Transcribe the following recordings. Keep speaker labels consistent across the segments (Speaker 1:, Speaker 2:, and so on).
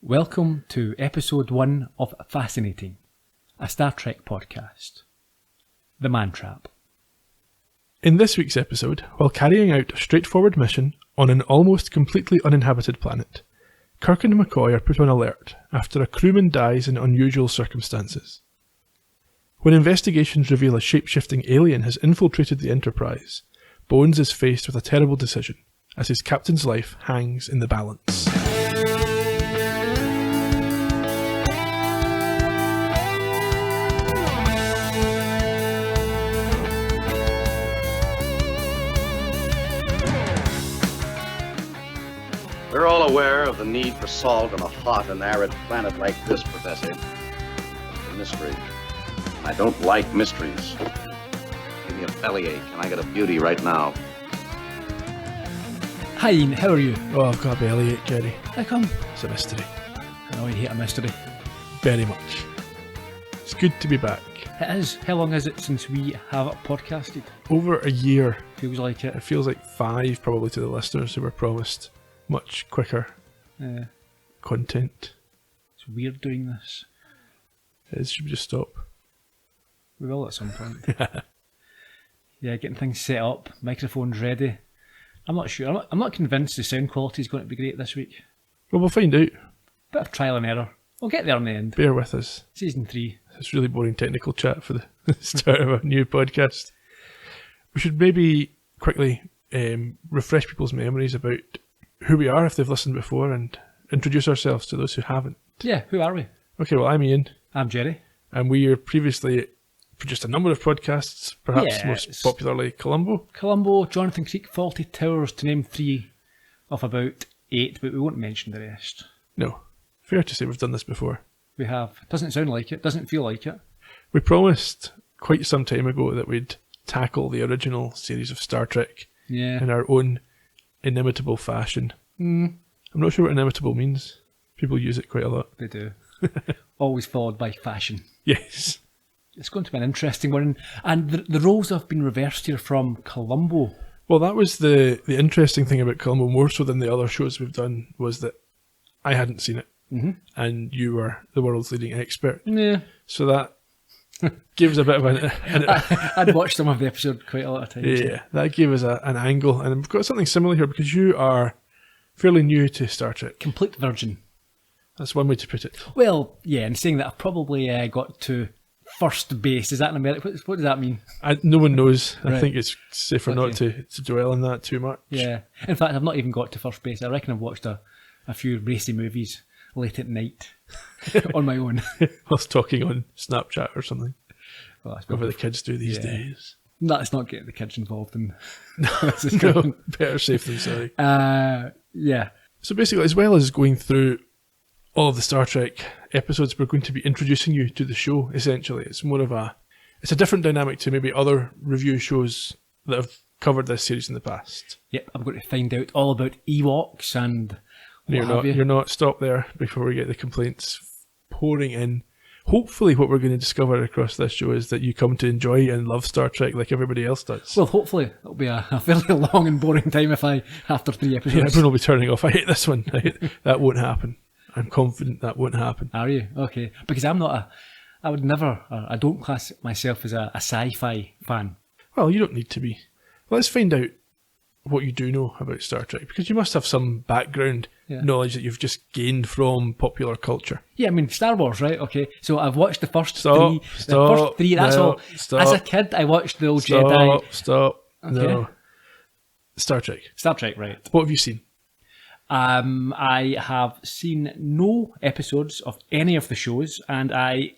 Speaker 1: Welcome to episode 1 of Fascinating, a Star Trek podcast. The Man Trap.
Speaker 2: In this week's episode, while carrying out a straightforward mission on an almost completely uninhabited planet, Kirk and McCoy are put on alert after a crewman dies in unusual circumstances. When investigations reveal a shape-shifting alien has infiltrated the Enterprise, Bones is faced with a terrible decision, as his captain's life hangs in the balance.
Speaker 3: We're all aware of the need for salt on a hot and arid planet like this, Professor. It's a mystery. I don't like mysteries. Give me a bellyache, and I got a beauty right now.
Speaker 1: Hi Ian, how are you?
Speaker 2: Oh, I've got a bellyache, Gerry.
Speaker 1: How come?
Speaker 2: It's a mystery.
Speaker 1: I know you hate a mystery.
Speaker 2: Very much. It's good to be back.
Speaker 1: It is. How long is it since we have podcasted?
Speaker 2: Over a year.
Speaker 1: Feels like it.
Speaker 2: It feels like 5 probably to the listeners who were promised much quicker content.
Speaker 1: It's weird doing this.
Speaker 2: Should we just stop?
Speaker 1: We will at some point. Yeah, getting things set up, microphones ready. I'm not sure. I'm not convinced the sound quality is going to be great this week.
Speaker 2: Well, we'll find out.
Speaker 1: Bit of trial and error. We'll get there in the end.
Speaker 2: Bear with us.
Speaker 1: Season 3.
Speaker 2: It's really boring technical chat for the start of a new podcast. We should maybe quickly refresh people's memories about who we are if they've listened before and introduce ourselves to those who haven't.
Speaker 1: Yeah, who are we?
Speaker 2: Okay, well, I'm Ian.
Speaker 1: I'm Gerry.
Speaker 2: And we are previously produced a number of podcasts, perhaps most popularly Columbo,
Speaker 1: Jonathan Creek, Faulty Towers, to name 3 of about 8, but we won't mention the rest.
Speaker 2: No, fair to say we've done this before.
Speaker 1: We have. Doesn't sound like it, doesn't feel like it.
Speaker 2: We promised quite some time ago that we'd tackle the original series of Star Trek in our own inimitable fashion. I'm not sure what inimitable means. People use it quite a lot.
Speaker 1: They do. Always followed by fashion.
Speaker 2: Yes.
Speaker 1: It's going to be an interesting one. And the roles have been reversed here from Columbo.
Speaker 2: Well, that was the interesting thing about Columbo, more so than the other shows we've done, was that I hadn't seen it. Mm-hmm. And you were the world's leading expert.
Speaker 1: Yeah.
Speaker 2: So that gave us a bit of
Speaker 1: I'd watched some of the episode quite a lot of times.
Speaker 2: Yeah, that gave us an angle. And we've got something similar here because you are fairly new to Star Trek.
Speaker 1: Complete virgin.
Speaker 2: That's one way to put it.
Speaker 1: Well, yeah, and saying that I've probably got to first base. Is that in America? What does that mean?
Speaker 2: No one knows.
Speaker 1: Right.
Speaker 2: I think it's safer not to dwell on that too much.
Speaker 1: Yeah. In fact, I've not even got to first base. I reckon I've watched a few racy movies late at night on my own.
Speaker 2: Whilst talking on Snapchat or something.
Speaker 1: Well,
Speaker 2: whatever the kids do these days.
Speaker 1: Let's not get the kids involved in
Speaker 2: No, better safe than sorry.
Speaker 1: Yeah.
Speaker 2: So basically, as well as going through all of the Star Trek episodes, we're going to be introducing you to the show, essentially. It's more of it's a different dynamic to maybe other review shows that have covered this series in the past.
Speaker 1: Yep, I'm going to find out all about Ewoks and
Speaker 2: You're not. Stop there before we get the complaints pouring in. Hopefully what we're going to discover across this show is that you come to enjoy and love Star Trek like everybody else does.
Speaker 1: Well, hopefully it'll be a fairly long and boring time after 3 episodes.
Speaker 2: Yeah, everyone will be turning off. I hate this one. That won't happen. I'm confident that won't happen.
Speaker 1: Are you? Okay. Because I don't class myself as a sci-fi fan.
Speaker 2: Well, you don't need to be. Let's find out what you do know about Star Trek, because you must have some background knowledge that you've just gained from popular culture.
Speaker 1: Yeah, I mean, Star Wars, right? Okay, so I've watched the first 3. The first 3, that's all. As a kid, I watched The Old Jedi.
Speaker 2: Stop.
Speaker 1: Okay.
Speaker 2: No. Star Trek.
Speaker 1: Star Trek, right.
Speaker 2: What have you seen?
Speaker 1: I have seen no episodes of any of the shows, and I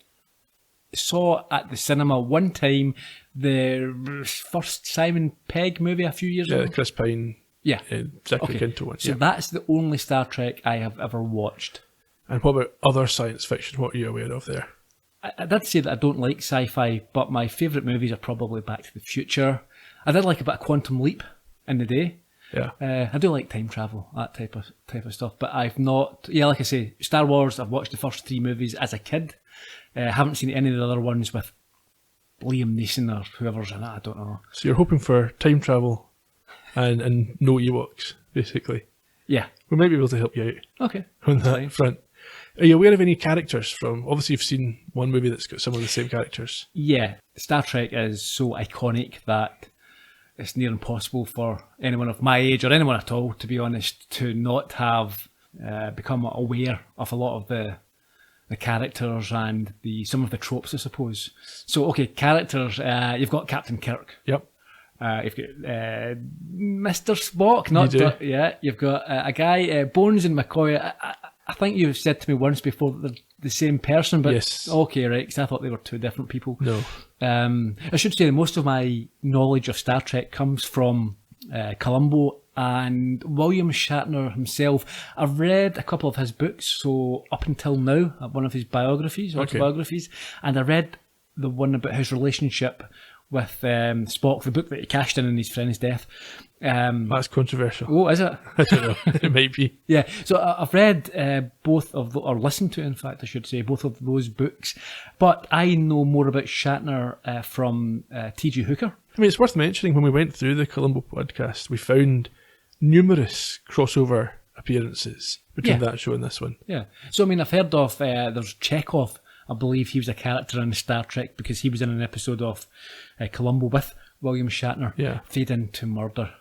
Speaker 1: saw at the cinema one time the first Simon Pegg movie a few years ago.
Speaker 2: Yeah, the Chris Pine.
Speaker 1: Yeah.
Speaker 2: Zachary Quinto one.
Speaker 1: So that's the only Star Trek I have ever watched.
Speaker 2: And what about other science fiction? What are you aware of there?
Speaker 1: I did say that I don't like sci-fi, but my favourite movies are probably Back to the Future. I did like a bit of Quantum Leap in the day.
Speaker 2: Yeah.
Speaker 1: I do like time travel, that type of stuff, but I've not. Yeah, like I say, Star Wars. I've watched the first 3 movies as a kid. Haven't seen any of the other ones with Liam Neeson or whoever's in it. I don't know.
Speaker 2: So you're hoping for time travel and no Ewoks, basically.
Speaker 1: Yeah.
Speaker 2: We might be able to help you out
Speaker 1: Okay.
Speaker 2: on that front. Are you aware of any characters from? Obviously, you've seen one movie that's got some of the same characters.
Speaker 1: Yeah, Star Trek is so iconic that it's near impossible for anyone of my age or anyone at all, to be honest, to not have become aware of a lot of the characters and some of the tropes, I suppose. So, okay, characters. You've got Captain Kirk.
Speaker 2: Yep.
Speaker 1: You've got Mr. Spock. You've got a guy, Bones and McCoy. I think you've said to me once before that they're the same person, but
Speaker 2: yes.
Speaker 1: Okay, right, because I thought they were two different people.
Speaker 2: No.
Speaker 1: I should say that most of my knowledge of Star Trek comes from Columbo and William Shatner himself. I've read a couple of his books, so up until now, one of his autobiographies, and I read the one about his relationship with Spock, the book that he cashed in his friend's death.
Speaker 2: That's controversial.
Speaker 1: Oh, is it?
Speaker 2: I don't know. It might be.
Speaker 1: Yeah. So I've read both of or listened to, in fact, I should say, both of those books. But I know more about Shatner from T.G. Hooker.
Speaker 2: I mean, it's worth mentioning, when we went through the Columbo podcast, we found numerous crossover appearances between that show and this one.
Speaker 1: Yeah. So, I mean, I've heard of, there's Chekhov. I believe he was a character in Star Trek because he was in an episode of Columbo with William Shatner.
Speaker 2: Yeah.
Speaker 1: Fade into Murder.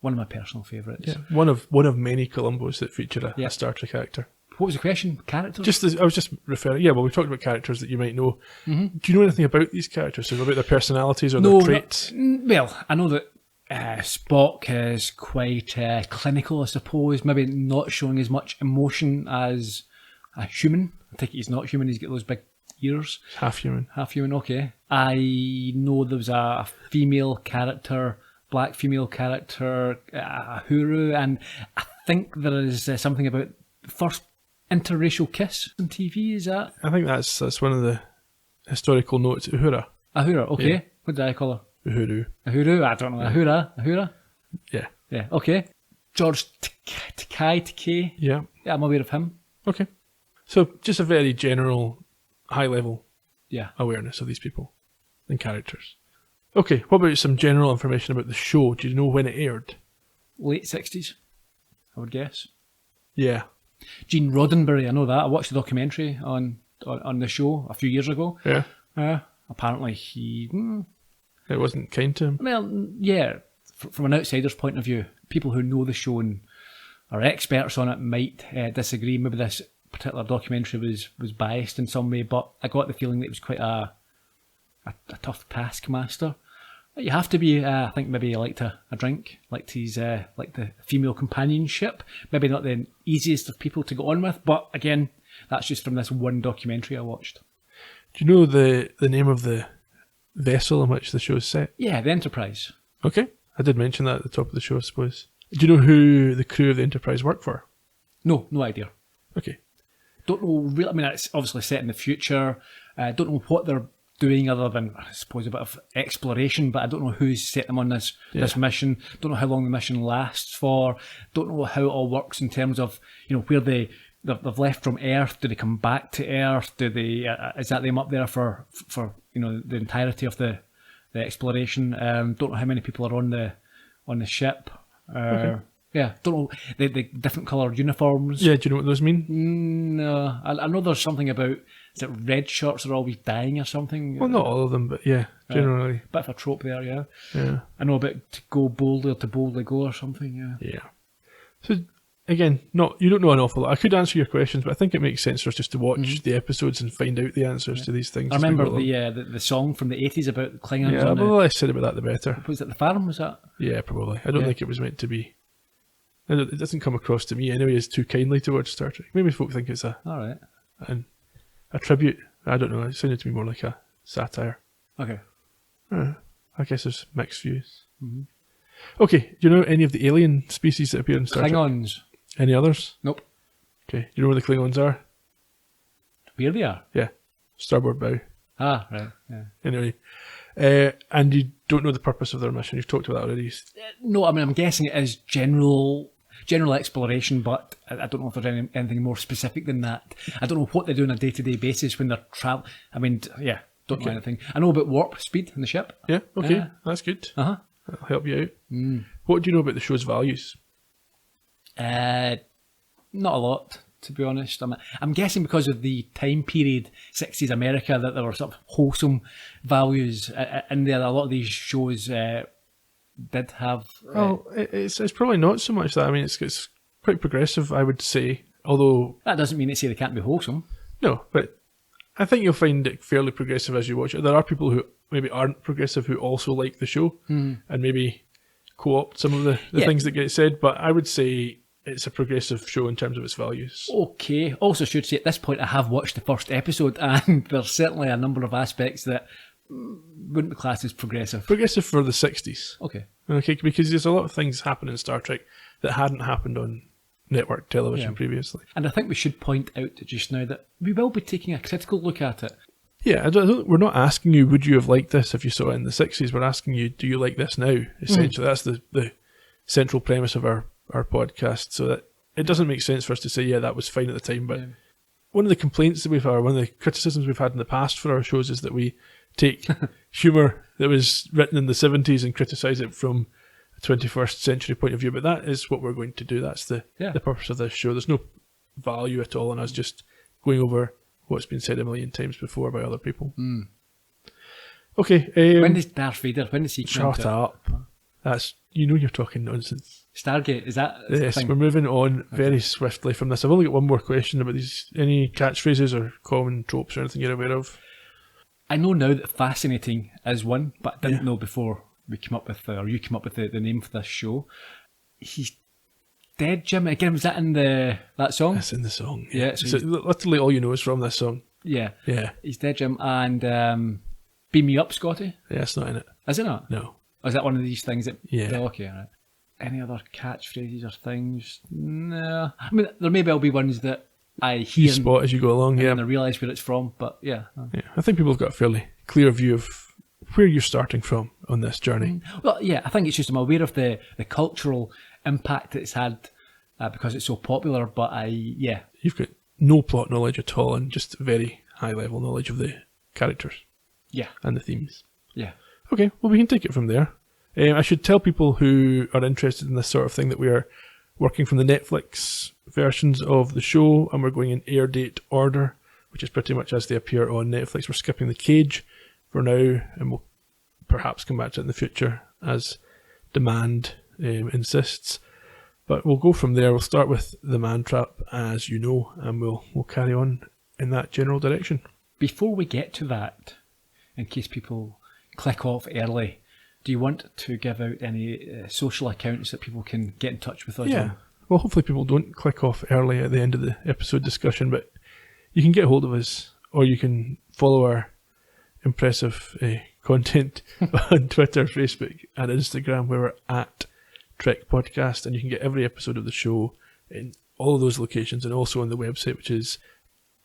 Speaker 1: One of my personal favourites.
Speaker 2: Yeah. One of many Columbos that feature a Star Trek actor.
Speaker 1: What was the question? Characters?
Speaker 2: I was just referring. Yeah, well, we talked about characters that you might know. Mm-hmm. Do you know anything about these characters? So about their personalities or their traits?
Speaker 1: Well, I know that Spock is quite clinical, I suppose. Maybe not showing as much emotion as a human. I think he's not human. He's got those big ears.
Speaker 2: Half human.
Speaker 1: Okay. I know there was a female character, black female character, Uhuru, and I think there is something about the first interracial kiss on TV. Is that?
Speaker 2: I think that's one of the historical notes. Uhura.
Speaker 1: Okay. Yeah. What did I call her?
Speaker 2: Uhuru.
Speaker 1: I don't know. Yeah. Uhura.
Speaker 2: Yeah.
Speaker 1: Okay. George Takei.
Speaker 2: Yeah.
Speaker 1: Yeah, I'm aware of him.
Speaker 2: Okay. So just a very general, high level
Speaker 1: Yeah.
Speaker 2: awareness of these people and characters. Okay, what about some general information about the show? Do you know when it aired?
Speaker 1: Late 60s, I would guess.
Speaker 2: Yeah.
Speaker 1: Gene Roddenberry, I know that. I watched the documentary on the show a few years ago.
Speaker 2: Yeah.
Speaker 1: Apparently he...
Speaker 2: It wasn't kind to him.
Speaker 1: Well, yeah. From an outsider's point of view, people who know the show and are experts on it might disagree. Maybe this particular documentary was biased in some way, but I got the feeling that it was quite a tough taskmaster. You have to be, I think maybe he liked a drink, liked the female companionship. Maybe not the easiest of people to get on with, but again, that's just from this one documentary I watched.
Speaker 2: Do you know the name of the vessel in which the show is set?
Speaker 1: Yeah, the Enterprise.
Speaker 2: Okay, I did mention that at the top of the show, I suppose. Do you know who the crew of the Enterprise work for?
Speaker 1: No idea.
Speaker 2: Okay.
Speaker 1: Don't know really. I mean, it's obviously set in the future. Don't know what they're doing other than, I suppose, a bit of exploration, but I don't know who's set them on this mission. Don't know how long the mission lasts for. Don't know how it all works in terms of, where they've left from Earth. Do they come back to Earth? Do they is that them up there for the entirety of the exploration? Don't know how many people are on the ship.
Speaker 2: Okay.
Speaker 1: Yeah, don't know the different coloured uniforms.
Speaker 2: Yeah, do you know what those mean?
Speaker 1: No, I know there's something about, is it red shirts are always dying or something?
Speaker 2: Well, not all of them, but yeah, generally.
Speaker 1: Bit of a trope there, yeah.
Speaker 2: Yeah.
Speaker 1: I know about to go boldly or to boldly go or something, yeah.
Speaker 2: Yeah. So, again, you don't know an awful lot. I could answer your questions, but I think it makes sense for us just to watch the episodes and find out the answers to these things.
Speaker 1: I remember the song from the 80s about the Klingons.
Speaker 2: Yeah, the less said about that, the better.
Speaker 1: Was it the farm, was that?
Speaker 2: Yeah, probably. I don't think it was meant to be. It doesn't come across to me anyway as too kindly towards Star Trek. Maybe folk think it's a tribute. I don't know. It sounded to me more like a satire.
Speaker 1: Okay.
Speaker 2: I guess there's mixed views.
Speaker 1: Mm-hmm.
Speaker 2: Okay. Do you know any of the alien species that appear in Star Trek?
Speaker 1: Klingons.
Speaker 2: Any others?
Speaker 1: Nope.
Speaker 2: Okay. Do you know where the Klingons are?
Speaker 1: Where they are?
Speaker 2: Yeah. Starboard bow.
Speaker 1: Ah, right. Yeah.
Speaker 2: Anyway. And you don't know the purpose of their mission. You've talked about that already.
Speaker 1: No, I mean, I'm guessing it is general exploration, but I don't know if there's anything more specific than that. I don't know what they do on a day-to-day basis when they're traveling. I mean, yeah, don't know anything. I know about warp speed in the ship.
Speaker 2: Yeah, okay, that's good.
Speaker 1: Uh-huh.
Speaker 2: That'll help you out. What do you know about the show's values?
Speaker 1: Not a lot, to be honest. I'm guessing because of the time period, 60s America, that there were sort of wholesome values in there. A lot of these shows did have...
Speaker 2: Well, it's probably not so much that. I mean, it's quite progressive, I would say, although...
Speaker 1: That doesn't mean they can't be wholesome.
Speaker 2: No, but I think you'll find it fairly progressive as you watch it. There are people who maybe aren't progressive who also like the show and maybe co-opt some of the things that get said, but I would say it's a progressive show in terms of its values.
Speaker 1: Okay. Also should say at this point I have watched the first episode and there's certainly a number of aspects that wouldn't be classed as progressive.
Speaker 2: Progressive for the 60s.
Speaker 1: Okay.
Speaker 2: Okay, because there's a lot of things happening in Star Trek that hadn't happened on network television previously.
Speaker 1: And I think we should point out just now that we will be taking a critical look at it.
Speaker 2: Yeah, we're not asking you, would you have liked this if you saw it in the 60s? We're asking you, do you like this now? Essentially, that's the central premise of our podcast, so that it doesn't make sense for us to say, yeah, that was fine at the time, but one of the complaints that we've had, one of the criticisms we've had in the past for our shows is that we take humour that was written in the 70s and criticise it from a 21st century point of view, but that is what we're going to do. That's the purpose of this show. There's no value at all in us just going over what's been said a million times before by other people. Okay.
Speaker 1: When does Darth Vader, when does he come
Speaker 2: Shut up. That's, you're talking nonsense.
Speaker 1: Stargate, is that
Speaker 2: Yes,
Speaker 1: thing?
Speaker 2: we're moving on very swiftly from this. I've only got one more question about these. Any catchphrases or common tropes or anything you're aware of?
Speaker 1: I know now that fascinating is one, but I didn't know before we came up with, or you came up with the name for this show. He's dead, Jim. Again, was that in that song?
Speaker 2: That's in the song.
Speaker 1: Yeah.
Speaker 2: So literally all you know is from this song.
Speaker 1: Yeah.
Speaker 2: Yeah.
Speaker 1: He's dead, Jim. And Beam Me Up, Scotty.
Speaker 2: Yeah, it's not in it.
Speaker 1: Is it not?
Speaker 2: No.
Speaker 1: Or is that one of these things that...
Speaker 2: Yeah.
Speaker 1: Oh, okay, all right. Any other catchphrases or things? No. I mean, there may well be ones that I hear
Speaker 2: You spot as you go along,
Speaker 1: and I realise where it's from, but yeah.
Speaker 2: Yeah, I think people have got a fairly clear view of where you're starting from on this journey.
Speaker 1: Well, yeah, I think it's just I'm aware of the cultural impact it's had because it's so popular, but
Speaker 2: You've got no plot knowledge at all and just very high level knowledge of the characters.
Speaker 1: Yeah.
Speaker 2: And the themes.
Speaker 1: Yeah.
Speaker 2: Okay, well, we can take it from there. I should tell people who are interested in this sort of thing that we are working from the Netflix versions of the show, and we're going in air date order, which is pretty much as they appear on Netflix. We're skipping The Cage for now, and we'll perhaps come back to it in the future as demand insists. But we'll go from there. We'll start with The Man Trap, as you know, and we'll carry on in that general direction.
Speaker 1: Before we get to that, in case people click off early, do you want to give out any social accounts that people can get in touch with us on?
Speaker 2: Well, hopefully people don't click off early at the end of the episode discussion, but you can get hold of us, or you can follow our impressive content on Twitter, Facebook, and Instagram, where we're at Trek Podcast, and you can get every episode of the show in all of those locations, and also on the website, which is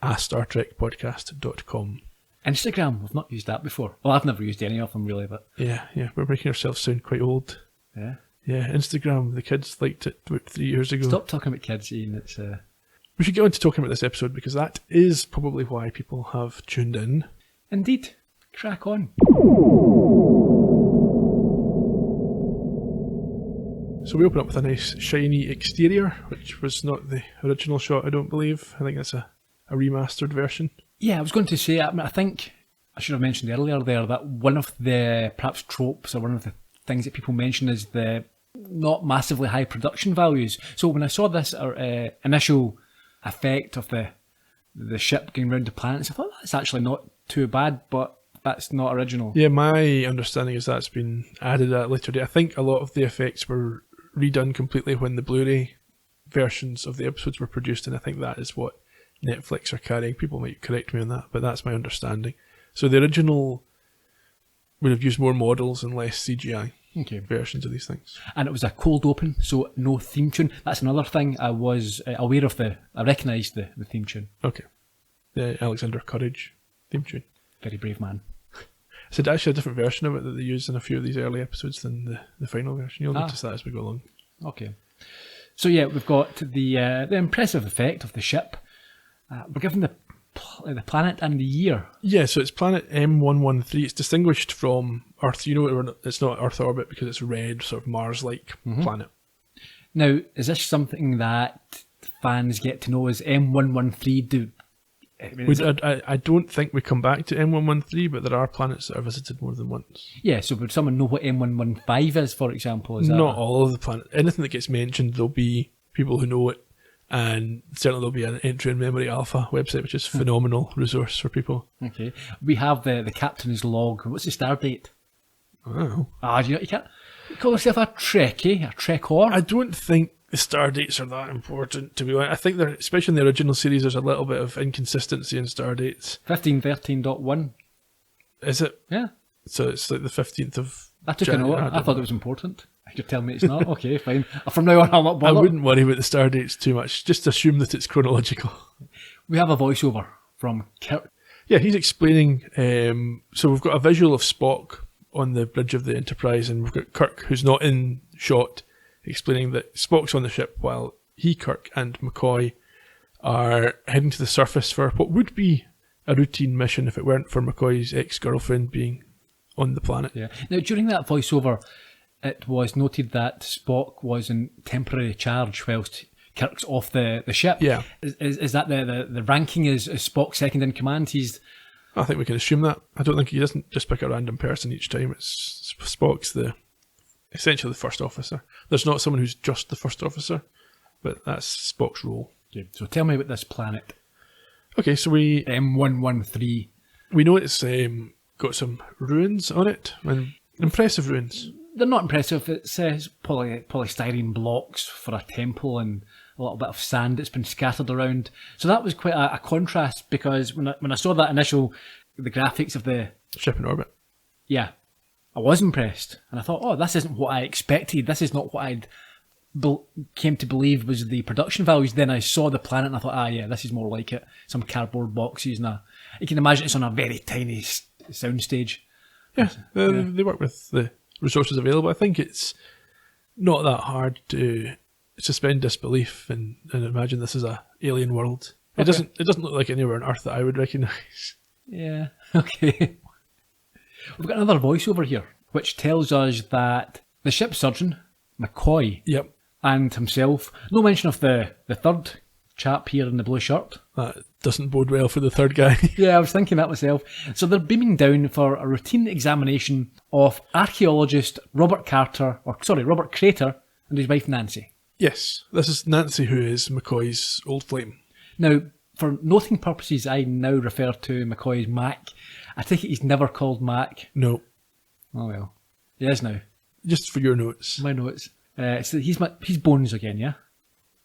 Speaker 2: astartrekpodcast.com.
Speaker 1: Instagram, we've not used that before. Well, I've never used any of them really, but...
Speaker 2: Yeah, we're making ourselves sound quite old.
Speaker 1: Yeah.
Speaker 2: Yeah, Instagram, the kids liked it about 3 years ago.
Speaker 1: Stop talking about kids, Ian. It's...
Speaker 2: We should get on to talking about this episode, because that is probably why people have tuned in.
Speaker 1: Indeed. Crack on.
Speaker 2: So we open up with a nice shiny exterior, which was not the original shot, I don't believe. I think that's a remastered version.
Speaker 1: Yeah, I was going to say, I think I should have mentioned earlier there that one of the perhaps tropes or one of the things that people mention is the not massively high production values. So when I saw this initial effect of the ship going round the planets, I thought that's actually not too bad, but that's not original.
Speaker 2: Yeah, my understanding is that's been added at a later date. I think a lot of the effects were redone completely when the Blu-ray versions of the episodes were produced, and I think that is what Netflix are carrying. People might correct me on that, but that's my understanding. So the original would have used more models and less CGI versions of these things.
Speaker 1: And it was a cold open, so no theme tune. That's another thing I was aware of. I recognised the theme tune.
Speaker 2: Okay. The Alexander Courage theme tune.
Speaker 1: Very brave man.
Speaker 2: It's actually a different version of it that they use in a few of these early episodes than the final version. You'll notice that as we go along.
Speaker 1: Okay. So yeah, we've got the impressive effect of the ship. We're given the planet and the year. Yeah,
Speaker 2: so it's planet M113. It's distinguished from Earth. You know, it's not Earth orbit because it's a red, sort of Mars-like planet.
Speaker 1: Now, is this something that fans get to know as M113.
Speaker 2: I don't think we come back to M113, but there are planets that are visited more than once.
Speaker 1: Yeah, so would someone know what M115 is, for example? Is that
Speaker 2: Not all of the planets. Anything that gets mentioned, there'll be people who know it, and certainly there'll be an entry in Memory Alpha website, which is a phenomenal resource for people.
Speaker 1: Okay. We have the captain's log. What's the star date?
Speaker 2: Oh.
Speaker 1: You can't call yourself a Trekkie, a Trekor?
Speaker 2: I don't think the star dates are that important, to be honest. I think there, especially in the original series, there's a little bit of inconsistency in star dates.
Speaker 1: 1513.1.
Speaker 2: Is it?
Speaker 1: Yeah.
Speaker 2: So it's like the 15th of
Speaker 1: I took
Speaker 2: January.
Speaker 1: a note. I thought it was important. You're telling me it's not? Okay, fine. From now on, I'll not bother.
Speaker 2: I wouldn't worry about the star dates too much. Just assume that it's chronological.
Speaker 1: We have a voiceover from Kirk.
Speaker 2: Yeah, he's explaining. So we've got a visual of Spock on the bridge of the Enterprise, and we've got Kirk, who's not in shot, explaining that Spock's on the ship while he, Kirk, and McCoy are heading to the surface for what would be a routine mission if it weren't for McCoy's ex-girlfriend being on the planet.
Speaker 1: Yeah. Now, during that voiceover, it was noted that Spock was in temporary charge whilst Kirk's off the ship.
Speaker 2: Yeah.
Speaker 1: Is that the ranking is Spock second in command?
Speaker 2: I think we can assume that. I don't think he doesn't just pick a random person each time. It's Spock's essentially the first officer. There's not someone who's just the first officer, but that's Spock's role.
Speaker 1: Okay, so tell me about this planet.
Speaker 2: Okay, so
Speaker 1: M113.
Speaker 2: We know it's got some ruins on it, and impressive ruins.
Speaker 1: They're not impressive. It says polystyrene blocks for a temple and a little bit of sand that's been scattered around. So that was quite a contrast, because when I saw that the graphics of the
Speaker 2: Ship in orbit.
Speaker 1: Yeah, I was impressed. And I thought, oh, this isn't what I expected. This is not what I'd came to believe was the production values. Then I saw the planet and I thought, yeah, this is more like it. Some cardboard boxes and you can imagine it's on a very tiny soundstage.
Speaker 2: Yeah, they work with the resources available. I think it's not that hard to suspend disbelief and imagine this is a alien world. It doesn't look like anywhere on Earth that I would recognise. Yeah,
Speaker 1: okay. We've got another voiceover here, which tells us that the ship surgeon, McCoy,
Speaker 2: yep,
Speaker 1: and himself, no mention of the third chap here in the blue shirt.
Speaker 2: That doesn't bode well for the third guy.
Speaker 1: Yeah, I was thinking that myself. So they're beaming down for a routine examination of archaeologist Robert Crater and his wife Nancy.
Speaker 2: Yes, this is Nancy, who is McCoy's old flame.
Speaker 1: Now, for noting purposes, I now refer to McCoy as Mac. I take it he's never called Mac.
Speaker 2: No.
Speaker 1: Oh well. He is now.
Speaker 2: Just for your notes.
Speaker 1: My notes. So he's Bones again, yeah?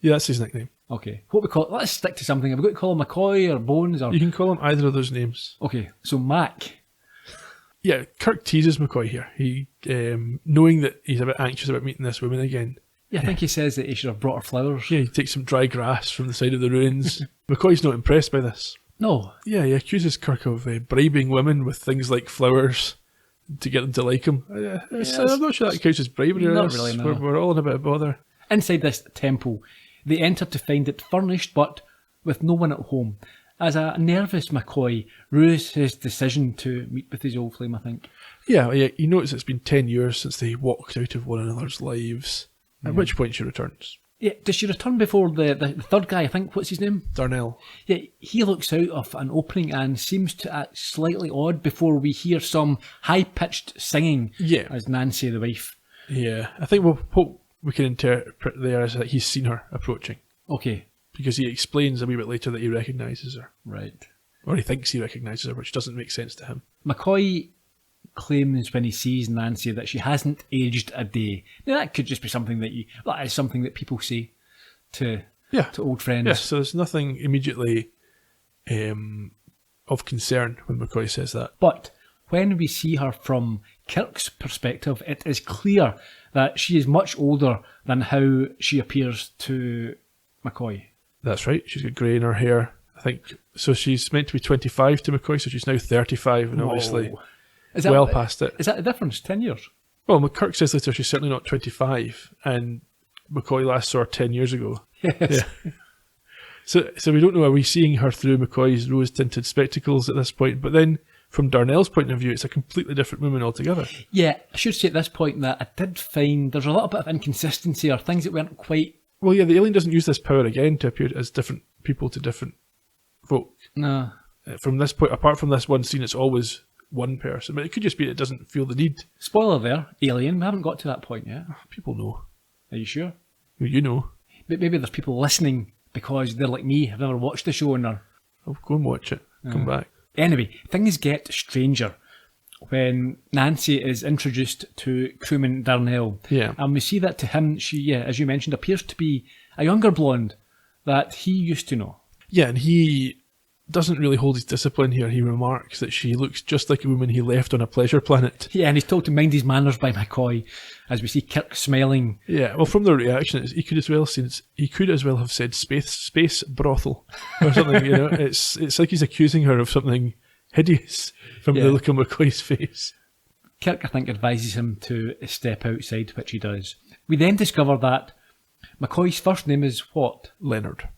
Speaker 2: Yeah, that's his nickname.
Speaker 1: Okay. What we call it? Let's stick to something. Have we got to call him McCoy or Bones? Or...
Speaker 2: You can call him either of those names.
Speaker 1: Okay, so Mac.
Speaker 2: Yeah, Kirk teases McCoy here. He, knowing that he's a bit anxious about meeting this woman again.
Speaker 1: Yeah, I think he says that he should have brought her flowers.
Speaker 2: Yeah, he takes some dry grass from the side of the ruins. McCoy's not impressed by this.
Speaker 1: No.
Speaker 2: Yeah, he accuses Kirk of bribing women with things like flowers to get them to like him. I'm not sure that counts as bribery.
Speaker 1: Not really, no.
Speaker 2: We're all in a bit of bother.
Speaker 1: Inside this temple, they enter to find it furnished, but with no one at home. As a nervous McCoy rues his decision to meet with his old flame, I think.
Speaker 2: Yeah, he notes it's been 10 years since they walked out of one another's lives, at which point she returns.
Speaker 1: Yeah, does she return before the third guy, I think, what's his name?
Speaker 2: Darnell.
Speaker 1: Yeah, he looks out of an opening and seems to act slightly odd before we hear some high-pitched singing as Nancy, the wife.
Speaker 2: Yeah, I think what we can interpret there is that he's seen her approaching.
Speaker 1: Okay.
Speaker 2: Because he explains a wee bit later that he recognises her.
Speaker 1: Right.
Speaker 2: Or he thinks he recognises her, which doesn't make sense to him.
Speaker 1: McCoy claims when he sees Nancy that she hasn't aged a day. Now that could just be something that is something that people say to old friends.
Speaker 2: Yeah, so there's nothing immediately of concern when McCoy says that.
Speaker 1: But when we see her from Kirk's perspective, it is clear that she is much older than how she appears to McCoy.
Speaker 2: That's right. She's got grey in her hair, I think. So she's meant to be 25 to McCoy, so she's now 35, and obviously past it.
Speaker 1: Is that the difference? 10 years?
Speaker 2: Well, Kirk says later she's certainly not 25, and McCoy last saw her 10 years ago.
Speaker 1: Yes.
Speaker 2: Yeah. So we don't know, are we seeing her through McCoy's rose-tinted spectacles at this point? But then, from Darnell's point of view, it's a completely different woman altogether.
Speaker 1: Yeah, I should say at this point that I did find there's a little bit of inconsistency or things that weren't quite
Speaker 2: Well, yeah, the alien doesn't use this power again to appear as different people to different folk.
Speaker 1: No.
Speaker 2: From this point, apart from this one scene, it's always one person. But it could just be it doesn't feel the need.
Speaker 1: Spoiler there, Alien. We haven't got to that point yet.
Speaker 2: People know.
Speaker 1: Are you sure?
Speaker 2: Well, you know.
Speaker 1: But maybe there's people listening because they're like me, have never watched the show and are...
Speaker 2: I'll go and watch it. Come back.
Speaker 1: Anyway, things get stranger when Nancy is introduced to crewman Darnell.
Speaker 2: Yeah.
Speaker 1: And we see that to him, she, as you mentioned, appears to be a younger blonde that he used to know.
Speaker 2: Yeah, and he doesn't really hold his discipline here. He remarks that she looks just like a woman he left on a pleasure planet.
Speaker 1: Yeah, and he's told to mind his manners by McCoy, as we see Kirk smiling.
Speaker 2: Yeah, well, from the reaction, he could as well have said space brothel or something. You know, it's like he's accusing her of something hideous from the look on McCoy's face.
Speaker 1: Kirk, I think, advises him to step outside, which he does. We then discover that McCoy's first name is what?
Speaker 2: Leonard.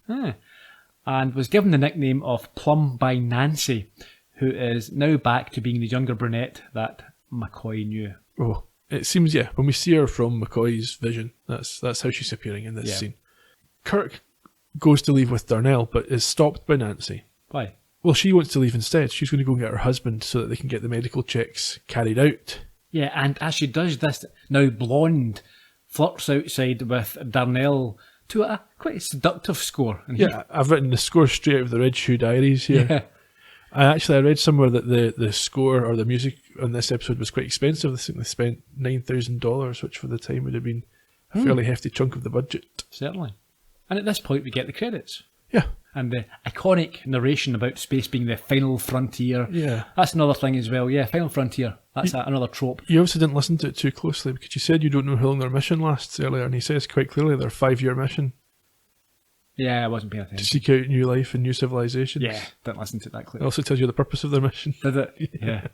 Speaker 1: And was given the nickname of Plum by Nancy, who is now back to being the younger brunette that McCoy knew.
Speaker 2: Oh, it seems, yeah, when we see her from McCoy's vision, that's how she's appearing in this scene. Kirk goes to leave with Darnell, but is stopped by Nancy.
Speaker 1: Why?
Speaker 2: Well, she wants to leave instead. She's going to go and get her husband so that they can get the medical checks carried out.
Speaker 1: Yeah, and as she does this, now blonde flirts outside with Darnell to a quite seductive score. And
Speaker 2: I've written the score straight out of the Red Shoe Diaries here.
Speaker 1: Yeah.
Speaker 2: I read somewhere that the score or the music on this episode was quite expensive. I think they spent $9,000, which for the time would have been a fairly hefty chunk of the budget.
Speaker 1: Certainly. And at this point, we get the credits.
Speaker 2: Yeah.
Speaker 1: And the iconic narration about space being the final frontier.
Speaker 2: Yeah.
Speaker 1: That's another thing as well. Yeah, final frontier. That's another trope.
Speaker 2: You obviously didn't listen to it too closely because you said you don't know how long their mission lasts earlier, and he says quite clearly their 5-year mission.
Speaker 1: Yeah, I wasn't paying attention.
Speaker 2: To seek out new life and new civilizations.
Speaker 1: Yeah, didn't listen to it that
Speaker 2: It
Speaker 1: clearly.
Speaker 2: also tells you the purpose of their mission.
Speaker 1: Did it? Yeah.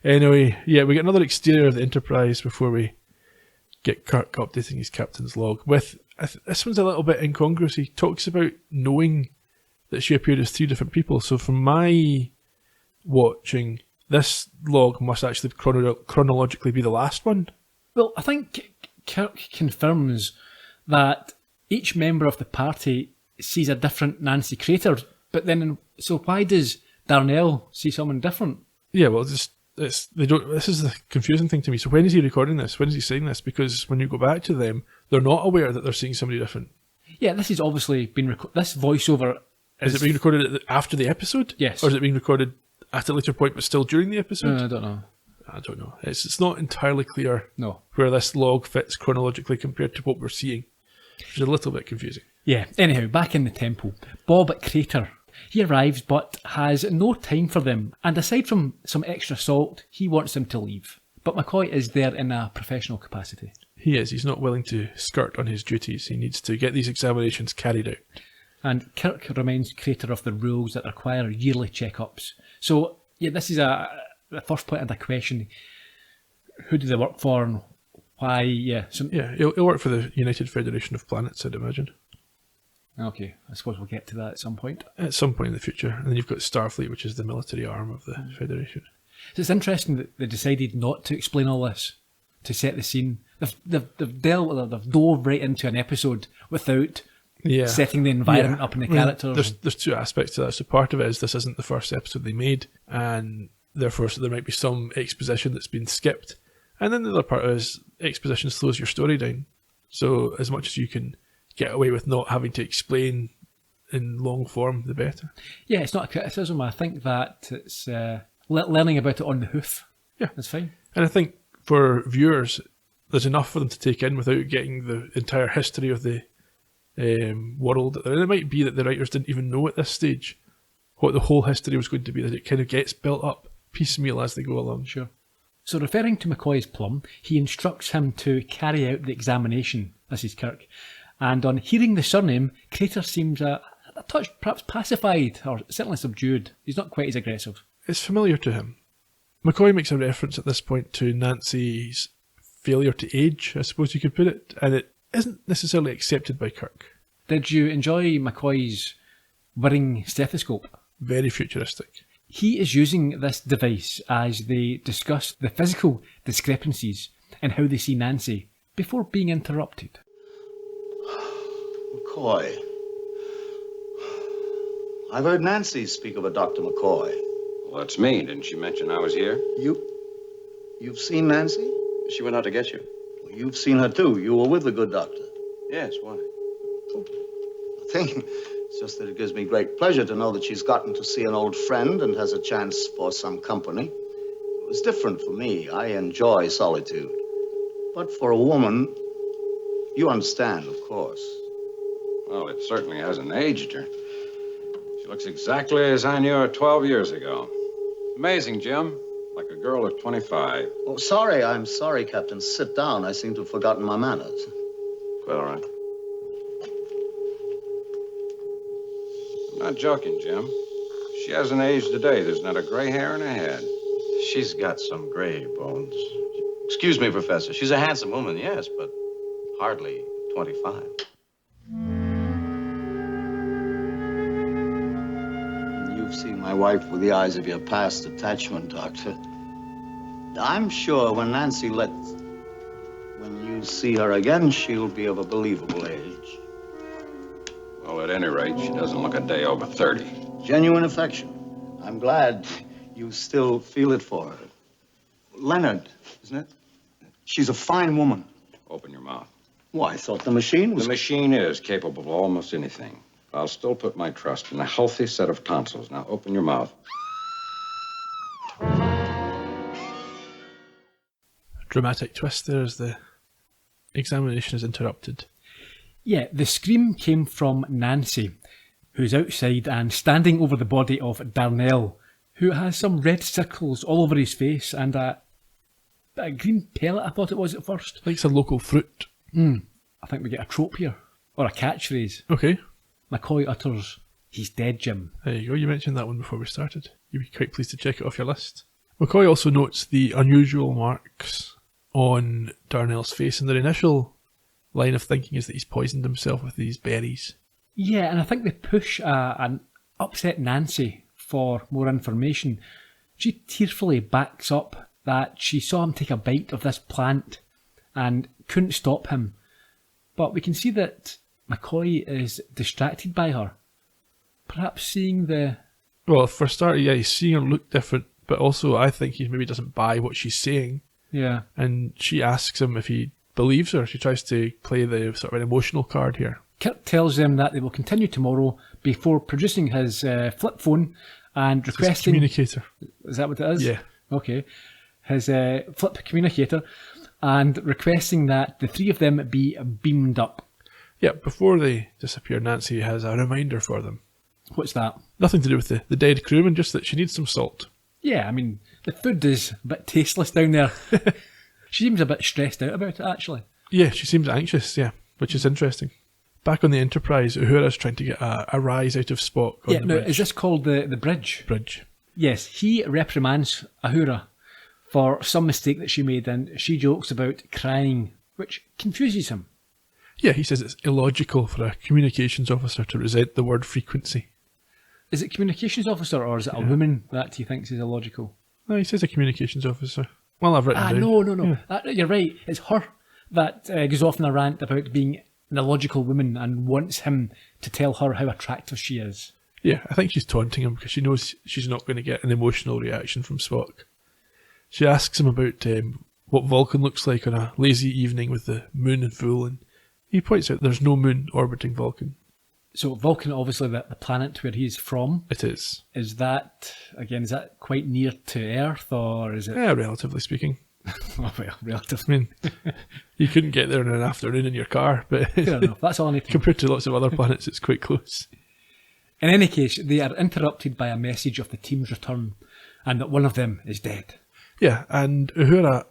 Speaker 2: Anyway, yeah, we get another exterior of the Enterprise before we get Kirk updating his captain's log. With this one's a little bit incongruous. He talks about knowing that she appeared as 3 different people. So from my watching, this log must actually chronologically be the last one.
Speaker 1: Well, I think Kirk confirms that each member of the party sees a different Nancy Crater, but then, so why does Darnell see someone different?
Speaker 2: Yeah, well, this is the confusing thing to me. So when is he recording this? When is he saying this? Because when you go back to them, they're not aware that they're seeing somebody different.
Speaker 1: Yeah, this has obviously been this voiceover.
Speaker 2: Is it being recorded after the episode?
Speaker 1: Yes.
Speaker 2: Or is it being recorded at a later point but still during the episode?
Speaker 1: I don't know.
Speaker 2: I don't know. It's not entirely clear
Speaker 1: where
Speaker 2: this log fits chronologically compared to what we're seeing. It's a little bit confusing.
Speaker 1: Yeah, anyhow, back in the temple. Bob at Crater. He arrives but has no time for them, and aside from some extra salt, he wants them to leave. But McCoy is there in a professional capacity.
Speaker 2: He is. He's not willing to skirt on his duties. He needs to get these examinations carried out.
Speaker 1: And Kirk reminds Crater of the rules that require yearly checkups. So, yeah, this is the first point of the question. Who do they work for and why? Yeah,
Speaker 2: he'll work for the United Federation of Planets, I'd imagine.
Speaker 1: Okay, I suppose we'll get to that at some point.
Speaker 2: At some point in the future. And then you've got Starfleet, which is the military arm of the Federation.
Speaker 1: So it's interesting that they decided not to explain all this to set the scene. They've dove right into an episode without setting the environment up and the characters.
Speaker 2: There's 2 aspects to that. So part of it is this isn't the first episode they made, and therefore so there might be some exposition that's been skipped. And then the other part is exposition slows your story down. So as much as you can get away with not having to explain in long form, the better. Yeah,
Speaker 1: it's not a criticism. I think that it's learning about it on the hoof.
Speaker 2: Yeah,
Speaker 1: that's fine.
Speaker 2: And I think for viewers, there's enough for them to take in without getting the entire history of the world. And it might be that the writers didn't even know at this stage what the whole history was going to be, that it kind of gets built up piecemeal as they go along.
Speaker 1: Sure. So referring to McCoy's Plum, he instructs him to carry out the examination. This is Kirk. And on hearing the surname, Crater seems a touch perhaps pacified, or certainly subdued. He's not quite as aggressive.
Speaker 2: It's familiar to him. McCoy makes a reference at this point to Nancy's failure to age, I suppose you could put it, and it isn't necessarily accepted by Kirk.
Speaker 1: Did you enjoy McCoy's whirring stethoscope?
Speaker 2: Very futuristic.
Speaker 1: He is using this device as they discuss the physical discrepancies in how they see Nancy before being interrupted.
Speaker 3: McCoy. I've heard Nancy speak of a Dr. McCoy.
Speaker 4: Well, that's me. Didn't she mention I was here?
Speaker 3: You've seen Nancy?
Speaker 4: She went out to get you.
Speaker 3: Well, you've seen her too. You were with the good doctor.
Speaker 4: Yes, why?
Speaker 3: Nothing. It's just that it gives me great pleasure to know that she's gotten to see an old friend and has a chance for some company. It was different for me. I enjoy solitude. But for a woman, you understand, of course.
Speaker 4: Well, it certainly hasn't aged her. She looks exactly as I knew her 12 years ago. Amazing, Jim. Like a girl of 25.
Speaker 3: Oh, I'm sorry, Captain. Sit down. I seem to have forgotten my manners.
Speaker 4: Quite all right. I'm not joking, Jim. She hasn't aged a day. There's not a gray hair in her head.
Speaker 3: She's got some gray, Bones. Excuse me, Professor. She's a handsome woman, yes, but hardly 25. You've seen my wife with the eyes of your past attachment, Doctor. I'm sure when you see her again, she'll be of a believable age.
Speaker 4: Well, at any rate, she doesn't look a day over 30.
Speaker 3: Genuine affection. I'm glad you still feel it for her. Leonard, isn't it? She's a fine woman.
Speaker 4: Open your mouth.
Speaker 3: Well, I thought the machine was...
Speaker 4: The machine is capable of almost anything. I'll still put my trust in a healthy set of tonsils. Now, open your mouth.
Speaker 2: Dramatic twist there as the examination is interrupted.
Speaker 1: Yeah, the scream came from Nancy, who's outside and standing over the body of Darnell, who has some red circles all over his face and a green pellet, I thought it was at first.
Speaker 2: I think it's a local fruit.
Speaker 1: I think we get a trope here, or a catchphrase.
Speaker 2: Okay.
Speaker 1: McCoy utters, "He's dead, Jim."
Speaker 2: There you go, you mentioned that one before we started. You'd be quite pleased to check it off your list. McCoy also notes the unusual marks on Darnell's face, and their initial line of thinking is that he's poisoned himself with these berries.
Speaker 1: Yeah, and I think they push an upset Nancy for more information. She tearfully backs up that she saw him take a bite of this plant and couldn't stop him. But we can see that McCoy is distracted by her. Perhaps seeing the...
Speaker 2: Well, for a start, yeah, he's seeing her look different, but also I think he maybe doesn't buy what she's saying.
Speaker 1: Yeah.
Speaker 2: And she asks him if he believes her. She tries to play the sort of an emotional card here.
Speaker 1: Kirk tells them that they will continue tomorrow before producing his flip phone and requesting...
Speaker 2: His communicator.
Speaker 1: Is that what it is?
Speaker 2: Yeah.
Speaker 1: Okay. His flip communicator and requesting that the three of them be beamed up.
Speaker 2: Yeah, before they disappear, Nancy has a reminder for them.
Speaker 1: What's that?
Speaker 2: Nothing to do with the dead crewman, just that she needs some salt.
Speaker 1: Yeah, I mean, the food is a bit tasteless down there. She seems a bit stressed out about it, actually.
Speaker 2: Yeah, she seems anxious, yeah, which is interesting. Back on the Enterprise, Uhura's trying to get a rise out of Spock on the bridge.
Speaker 1: Is this called the bridge?
Speaker 2: Bridge.
Speaker 1: Yes, he reprimands Uhura for some mistake that she made, and she jokes about crying, which confuses him.
Speaker 2: Yeah, he says it's illogical for a communications officer to resent the word frequency.
Speaker 1: Is it communications officer, or is it a woman that he thinks is illogical?
Speaker 2: No, he says a communications officer. Well, I've written down.
Speaker 1: No.
Speaker 2: Yeah.
Speaker 1: You're right. It's her that goes off in a rant about being an illogical woman and wants him to tell her how attractive she is.
Speaker 2: Yeah, I think she's taunting him because she knows she's not going to get an emotional reaction from Spock. She asks him about what Vulcan looks like on a lazy evening with the moon full, and he points out there's no moon orbiting Vulcan.
Speaker 1: So Vulcan, obviously the planet where he's from.
Speaker 2: It is.
Speaker 1: Is that quite near to Earth, or is it...
Speaker 2: Yeah, relatively speaking.
Speaker 1: Oh, well, relatively.
Speaker 2: I mean, you couldn't get there in an afternoon in your car, but
Speaker 1: fair enough. That's all I need to...
Speaker 2: Compared to lots of other planets, it's quite close.
Speaker 1: In any case, they are interrupted by a message of the team's return, and that one of them is dead.
Speaker 2: Yeah, and Uhura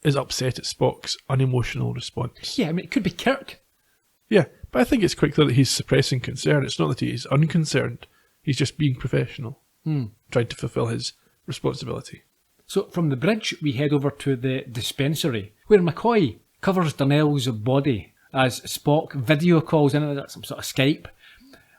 Speaker 2: is upset at Spock's unemotional response.
Speaker 1: Yeah, I mean, it could be Kirk.
Speaker 2: Yeah, but I think it's quite clear that he's suppressing concern. It's not that he's unconcerned. He's just being professional, trying to fulfill his responsibility.
Speaker 1: So from the bridge, we head over to the dispensary, where McCoy covers Darnell's body as Spock video calls in, some sort of Skype,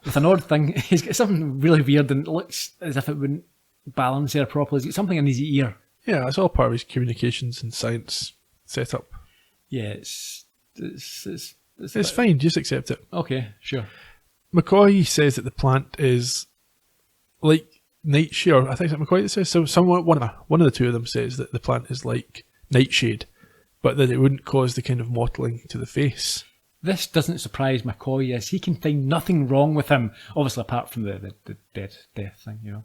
Speaker 1: with an odd thing. He's got something really weird, and it looks as if it wouldn't balance there properly. He's got something in his ear.
Speaker 2: Yeah, it's all part of his communications and science setup.
Speaker 1: Yeah, it's
Speaker 2: It's fine, just accept it.
Speaker 1: Okay, sure.
Speaker 2: McCoy says that the plant is like Nightshade. I think it's McCoy that says so. One of the two of them says that the plant is like Nightshade, but that it wouldn't cause the kind of mottling to the face.
Speaker 1: This doesn't surprise McCoy, as he can find nothing wrong with him, obviously apart from the death thing, you know.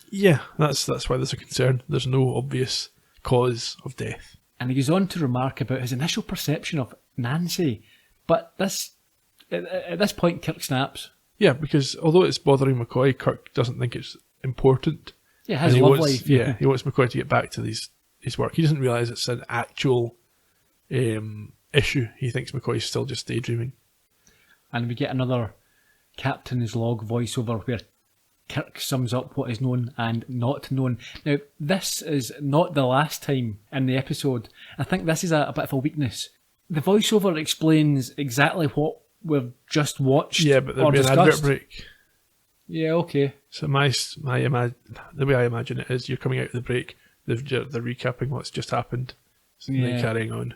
Speaker 2: Yeah, that's why there's a concern. There's no obvious cause of death.
Speaker 1: And he goes on to remark about his initial perception of Nancy, but at this point Kirk snaps.
Speaker 2: Yeah, because although it's bothering McCoy, Kirk doesn't think it's important.
Speaker 1: Yeah, his love life.
Speaker 2: He wants McCoy to get back to his work. He doesn't realise it's an actual issue. He thinks McCoy's still just daydreaming.
Speaker 1: And we get another Captain's log voiceover where Kirk sums up what is known and not known. Now, this is not the last time in the episode. I think this is a bit of a weakness. The voiceover explains exactly what we've just watched.
Speaker 2: Yeah, but there'll be an advert break.
Speaker 1: Yeah, okay.
Speaker 2: So the way I imagine it is you're coming out of the break, they're recapping what's just happened, and then carrying on.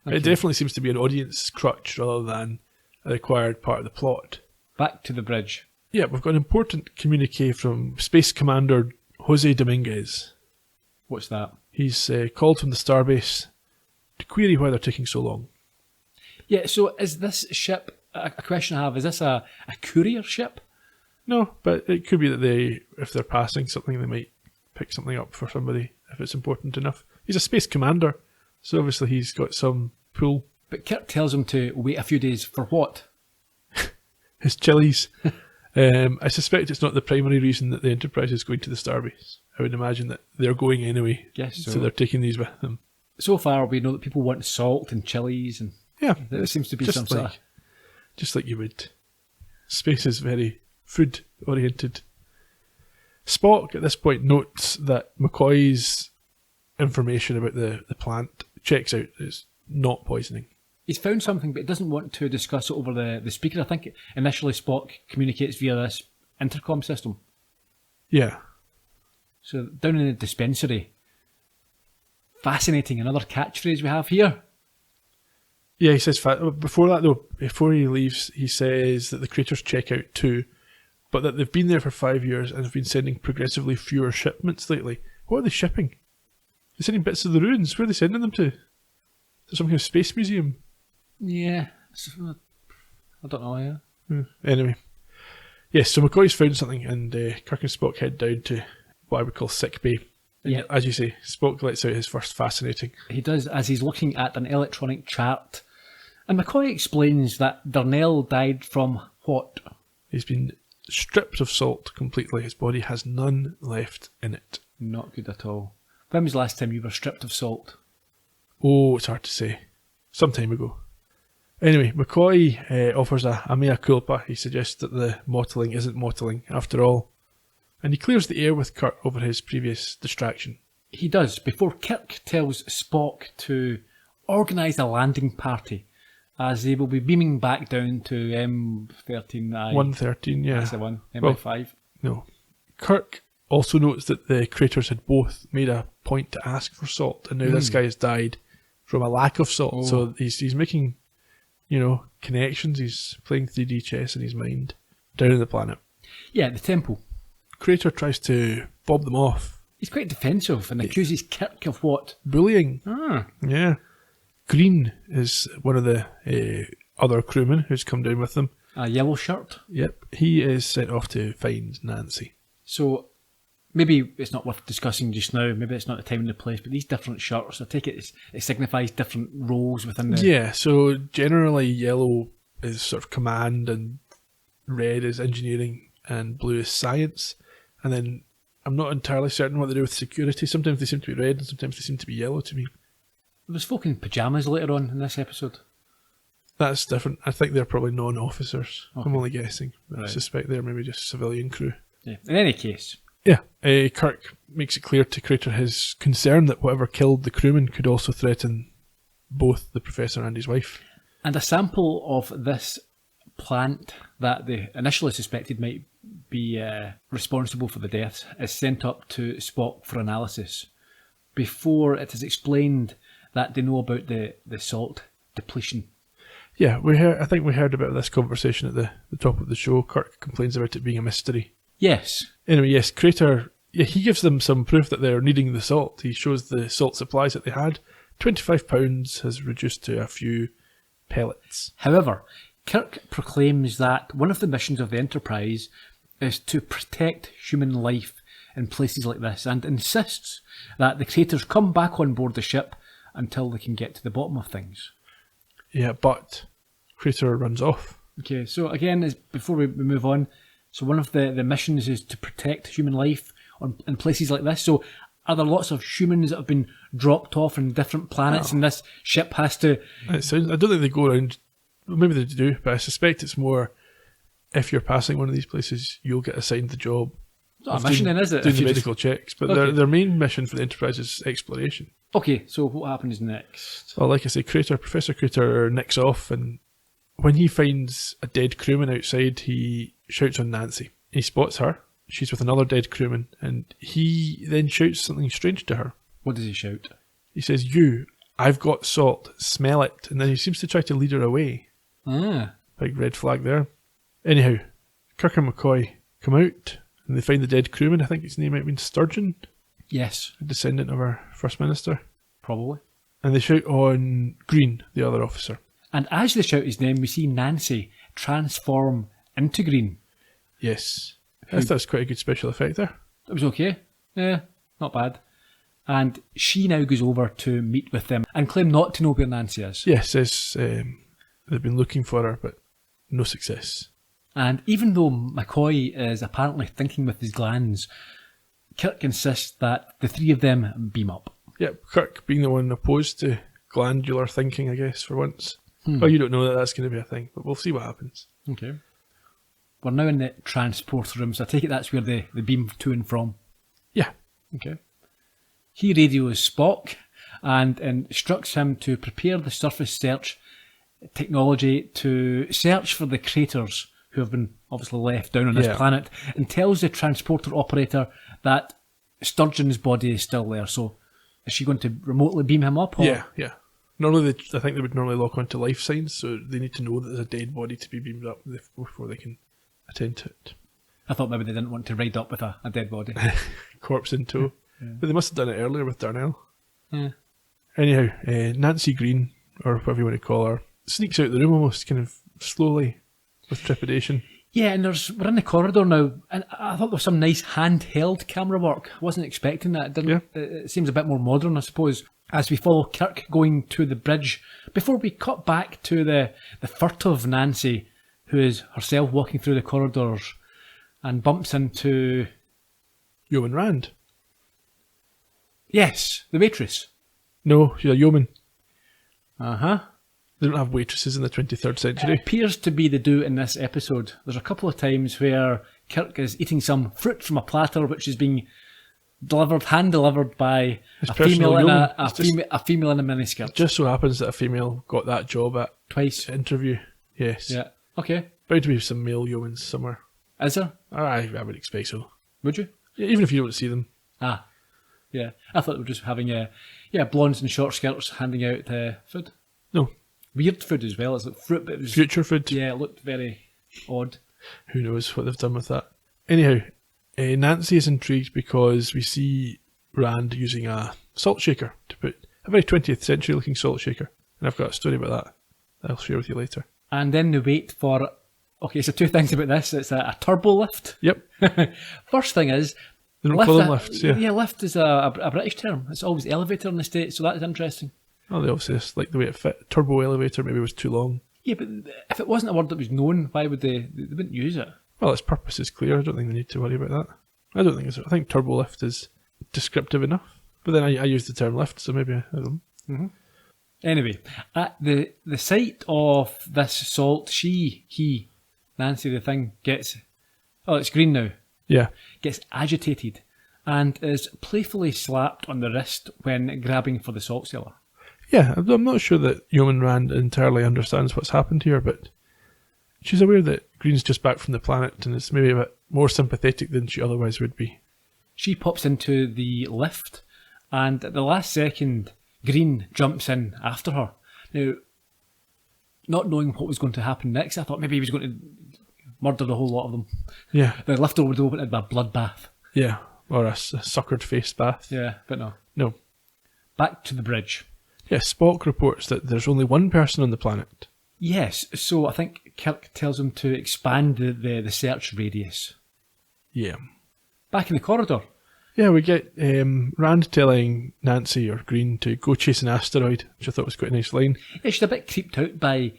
Speaker 2: Okay. It definitely seems to be an audience crutch rather than a required part of the plot.
Speaker 1: Back to the bridge.
Speaker 2: Yeah, we've got an important communique from Space Commander Jose Dominguez.
Speaker 1: What's that?
Speaker 2: He's called from the starbase to query why they're taking so long.
Speaker 1: Yeah, so is this ship, a question I have, is this a courier ship?
Speaker 2: No, but it could be that if they're passing something, they might pick something up for somebody if it's important enough. He's a space commander, so obviously he's got some pull. But
Speaker 1: Kirk tells him to wait a few days for what?
Speaker 2: His chilies. I suspect it's not the primary reason that the Enterprise is going to the starbase. I would imagine that they're going anyway.
Speaker 1: Guess so.
Speaker 2: So they're taking these with them.
Speaker 1: So far, we know that people want salt and chilies, and
Speaker 2: yeah,
Speaker 1: there seems to be some sort of...
Speaker 2: Just like you would. Space is very food-oriented. Spock, at this point, notes that McCoy's information about the plant checks out. It's not poisoning.
Speaker 1: He's found something, but he doesn't want to discuss it over the speaker. I think initially Spock communicates via this intercom system.
Speaker 2: Yeah. So
Speaker 1: down in the dispensary. Fascinating, another catchphrase we have here.
Speaker 2: Yeah, he says, before that though, before he leaves, he says that the creators check out too, but that they've been there for 5 years and have been sending progressively fewer shipments lately. What are they shipping? They're sending bits of the ruins. Where are they sending them to? To some kind of space museum?
Speaker 1: Yeah. I don't know, yeah.
Speaker 2: Anyway. Yes, so McCoy's found something and Kirk and Spock head down to what I would call sick bay. Yeah. As you say, Spock lets out his first fascinating.
Speaker 1: He does, as he's looking at an electronic chart. And McCoy explains that Darnell died from what?
Speaker 2: He's been stripped of salt completely. His body has none left in it.
Speaker 1: Not good at all. When was the last time you were stripped of salt?
Speaker 2: Oh, it's hard to say. Some time ago. Anyway, McCoy offers a mea culpa. He suggests that the mottling isn't mottling after all. And he clears the air with Kirk over his previous distraction.
Speaker 1: He does, before Kirk tells Spock to organise a landing party, as they will be beaming back down to M13I.
Speaker 2: 113, yeah.
Speaker 1: That's the one, MI5.
Speaker 2: No. Kirk also notes that the creators had both made a point to ask for salt, and now this guy has died from a lack of salt. Oh. So he's making, connections. He's playing 3D chess in his mind down on the planet.
Speaker 1: Yeah, the temple.
Speaker 2: Creator tries to bob them off.
Speaker 1: He's quite defensive and accuses Kirk of what?
Speaker 2: Bullying.
Speaker 1: Ah.
Speaker 2: Yeah. Green is one of the other crewmen who's come down with them.
Speaker 1: A yellow shirt?
Speaker 2: Yep. He is sent off to find Nancy.
Speaker 1: So maybe it's not worth discussing just now. Maybe it's not the time and the place, but these different shirts, I take it signifies different roles within the...
Speaker 2: Yeah, so generally yellow is sort of command and red is engineering and blue is science. And then I'm not entirely certain what they do with security. Sometimes they seem to be red and sometimes they seem to be yellow to me.
Speaker 1: There's folk in pyjamas later on in this episode.
Speaker 2: That's different. I think they're probably non-officers. Okay. I'm only guessing.
Speaker 1: Right.
Speaker 2: I suspect they're maybe just civilian crew.
Speaker 1: Yeah. In any case.
Speaker 2: Yeah. Kirk makes it clear to Crater his concern that whatever killed the crewman could also threaten both the professor and his wife.
Speaker 1: And a sample of this plant that they initially suspected might be responsible for the deaths is sent up to Spock for analysis before it is explained that they know about the salt depletion.
Speaker 2: Yeah, I think we heard about this conversation at the top of the show. Kirk complains about it being a mystery.
Speaker 1: Yes.
Speaker 2: Anyway, yes, Crater, he gives them some proof that they're needing the salt. He shows the salt supplies that they had. 25 pounds has reduced to a few pellets.
Speaker 1: However, Kirk proclaims that one of the missions of the Enterprise is to protect human life in places like this, and insists that the Craters come back on board the ship until they can get to the bottom of things.
Speaker 2: Yeah, but Crater runs off.
Speaker 1: Okay, so again, before we move on, so one of the missions is to protect human life in places like this. So are there lots of humans that have been dropped off on different planets, and this ship has to...
Speaker 2: I don't think they go around... Well, maybe they do, but I suspect it's more if you're passing one of these places, you'll get assigned the job.
Speaker 1: It's not a mission then, is it?
Speaker 2: Doing the medical checks. But
Speaker 1: Okay.
Speaker 2: their main mission for the Enterprise is exploration.
Speaker 1: Okay, so what happens next?
Speaker 2: Well, like I say, Professor Crater nicks off, and when he finds a dead crewman outside, he shouts on Nancy. He spots her. She's with another dead crewman, and he then shouts something strange to her.
Speaker 1: What does he shout?
Speaker 2: He says, I've got salt, smell it. And then he seems to try to lead her away.
Speaker 1: Ah,
Speaker 2: Big red flag there. Anyhow, Kirk and McCoy come out, and they find the dead crewman. I think his name might have been Sturgeon,
Speaker 1: yes,
Speaker 2: a descendant of our First Minister.
Speaker 1: probably.
Speaker 2: And they shout on Green, the other officer.
Speaker 1: And as they shout his name, we see Nancy transform into Green.
Speaker 2: Yes. That's quite a good special effect there.
Speaker 1: It was okay. Yeah, not bad. And she now goes over to meet with them and claim not to know where Nancy is.
Speaker 2: Yes, says they've been looking for her, but no success.
Speaker 1: And even though McCoy is apparently thinking with his glands, Kirk insists that the three of them beam up.
Speaker 2: Yep, Kirk being the one opposed to glandular thinking, I guess, for once. Well, you don't know that that's going to be a thing, but we'll see what happens.
Speaker 1: Okay. We're now in the transport room, so I take it that's where they beam to and from.
Speaker 2: Yeah.
Speaker 1: Okay. He radios Spock and instructs him to prepare the surface search technology to search for the Craters who have been obviously left down on this planet, and tells the transporter operator that Sturgeon's body is still there. So is she going to remotely beam him up? Or?
Speaker 2: Yeah. Normally, I think they would normally lock onto life signs, so they need to know that there's a dead body to be beamed up before they can attend to it.
Speaker 1: I thought maybe they didn't want to ride up with a dead body.
Speaker 2: Corpse in tow. But they must have done it earlier with Darnell.
Speaker 1: Yeah.
Speaker 2: Anyhow, Nancy Green, or whatever you want to call her, sneaks out the room almost kind of slowly with trepidation.
Speaker 1: Yeah, and we're in the corridor now, and I thought there was some nice handheld camera work. I wasn't expecting that. It seems a bit more modern, I suppose, as we follow Kirk going to the bridge, before we cut back to the furtive Nancy, who is herself walking through the corridors and bumps into...
Speaker 2: Yeoman Rand.
Speaker 1: Yes, the waitress.
Speaker 2: No, she's a yeoman.
Speaker 1: Uh-huh.
Speaker 2: They don't have waitresses in the 23rd century.
Speaker 1: It appears to be the do in this episode. There's a couple of times where Kirk is eating some fruit from a platter which is being hand-delivered by a female in a female in a miniskirt.
Speaker 2: It just so happens that a female got that job at
Speaker 1: Twice.
Speaker 2: interview. Yes.
Speaker 1: Yeah. Okay.
Speaker 2: Bound to be some male yeomans somewhere.
Speaker 1: Is there?
Speaker 2: I would expect so.
Speaker 1: Would you?
Speaker 2: Yeah, even if you don't see them.
Speaker 1: Ah. Yeah. I thought they were just having blondes in short skirts handing out food.
Speaker 2: No.
Speaker 1: Weird food as well. It's like fruit, but it was...
Speaker 2: Future food.
Speaker 1: Yeah, it looked very odd.
Speaker 2: Who knows what they've done with that. Anyhow, Nancy is intrigued because we see Rand using a salt shaker to put a very 20th century looking salt shaker. And I've got a story about that I'll share with you later.
Speaker 1: And then they wait for... Okay, so two things about this. It's a turbo lift.
Speaker 2: Yep.
Speaker 1: First thing is...
Speaker 2: They don't call them lifts, yeah.
Speaker 1: Yeah, lift is a British term. It's always elevator in the States, so that's interesting.
Speaker 2: Oh, they obviously just like the way it fit. Turbo elevator maybe was too long.
Speaker 1: Yeah, but if it wasn't a word that was known, why would they wouldn't use it?
Speaker 2: Well, its purpose is clear. I don't think they need to worry about that. I think turbo lift is descriptive enough. But then I use the term lift, so maybe I don't know.
Speaker 1: Mm-hmm. Anyway, at the sight of this salt, he, Nancy, the thing, gets... Oh, it's green now.
Speaker 2: Yeah.
Speaker 1: Gets agitated and is playfully slapped on the wrist when grabbing for the salt cellar.
Speaker 2: Yeah, I'm not sure that Yeoman Rand entirely understands what's happened here, but she's aware that Green's just back from the planet and is maybe a bit more sympathetic than she otherwise would be.
Speaker 1: She pops into the lift, and at the last second, Green jumps in after her. Now, not knowing what was going to happen next, I thought maybe he was going to murder the whole lot of them.
Speaker 2: Yeah.
Speaker 1: The lifter would open it by a bloodbath.
Speaker 2: Yeah. Or a suckered face bath.
Speaker 1: Yeah, but no.
Speaker 2: No.
Speaker 1: Back to the bridge.
Speaker 2: Yes, Spock reports that there's only one person on the planet.
Speaker 1: Yes, so I think Kirk tells him to expand the search radius.
Speaker 2: Yeah.
Speaker 1: Back in the corridor.
Speaker 2: Yeah, we get Rand telling Nancy or Green to go chase an asteroid, which I thought was quite a nice line.
Speaker 1: Yeah, she's a bit creeped out by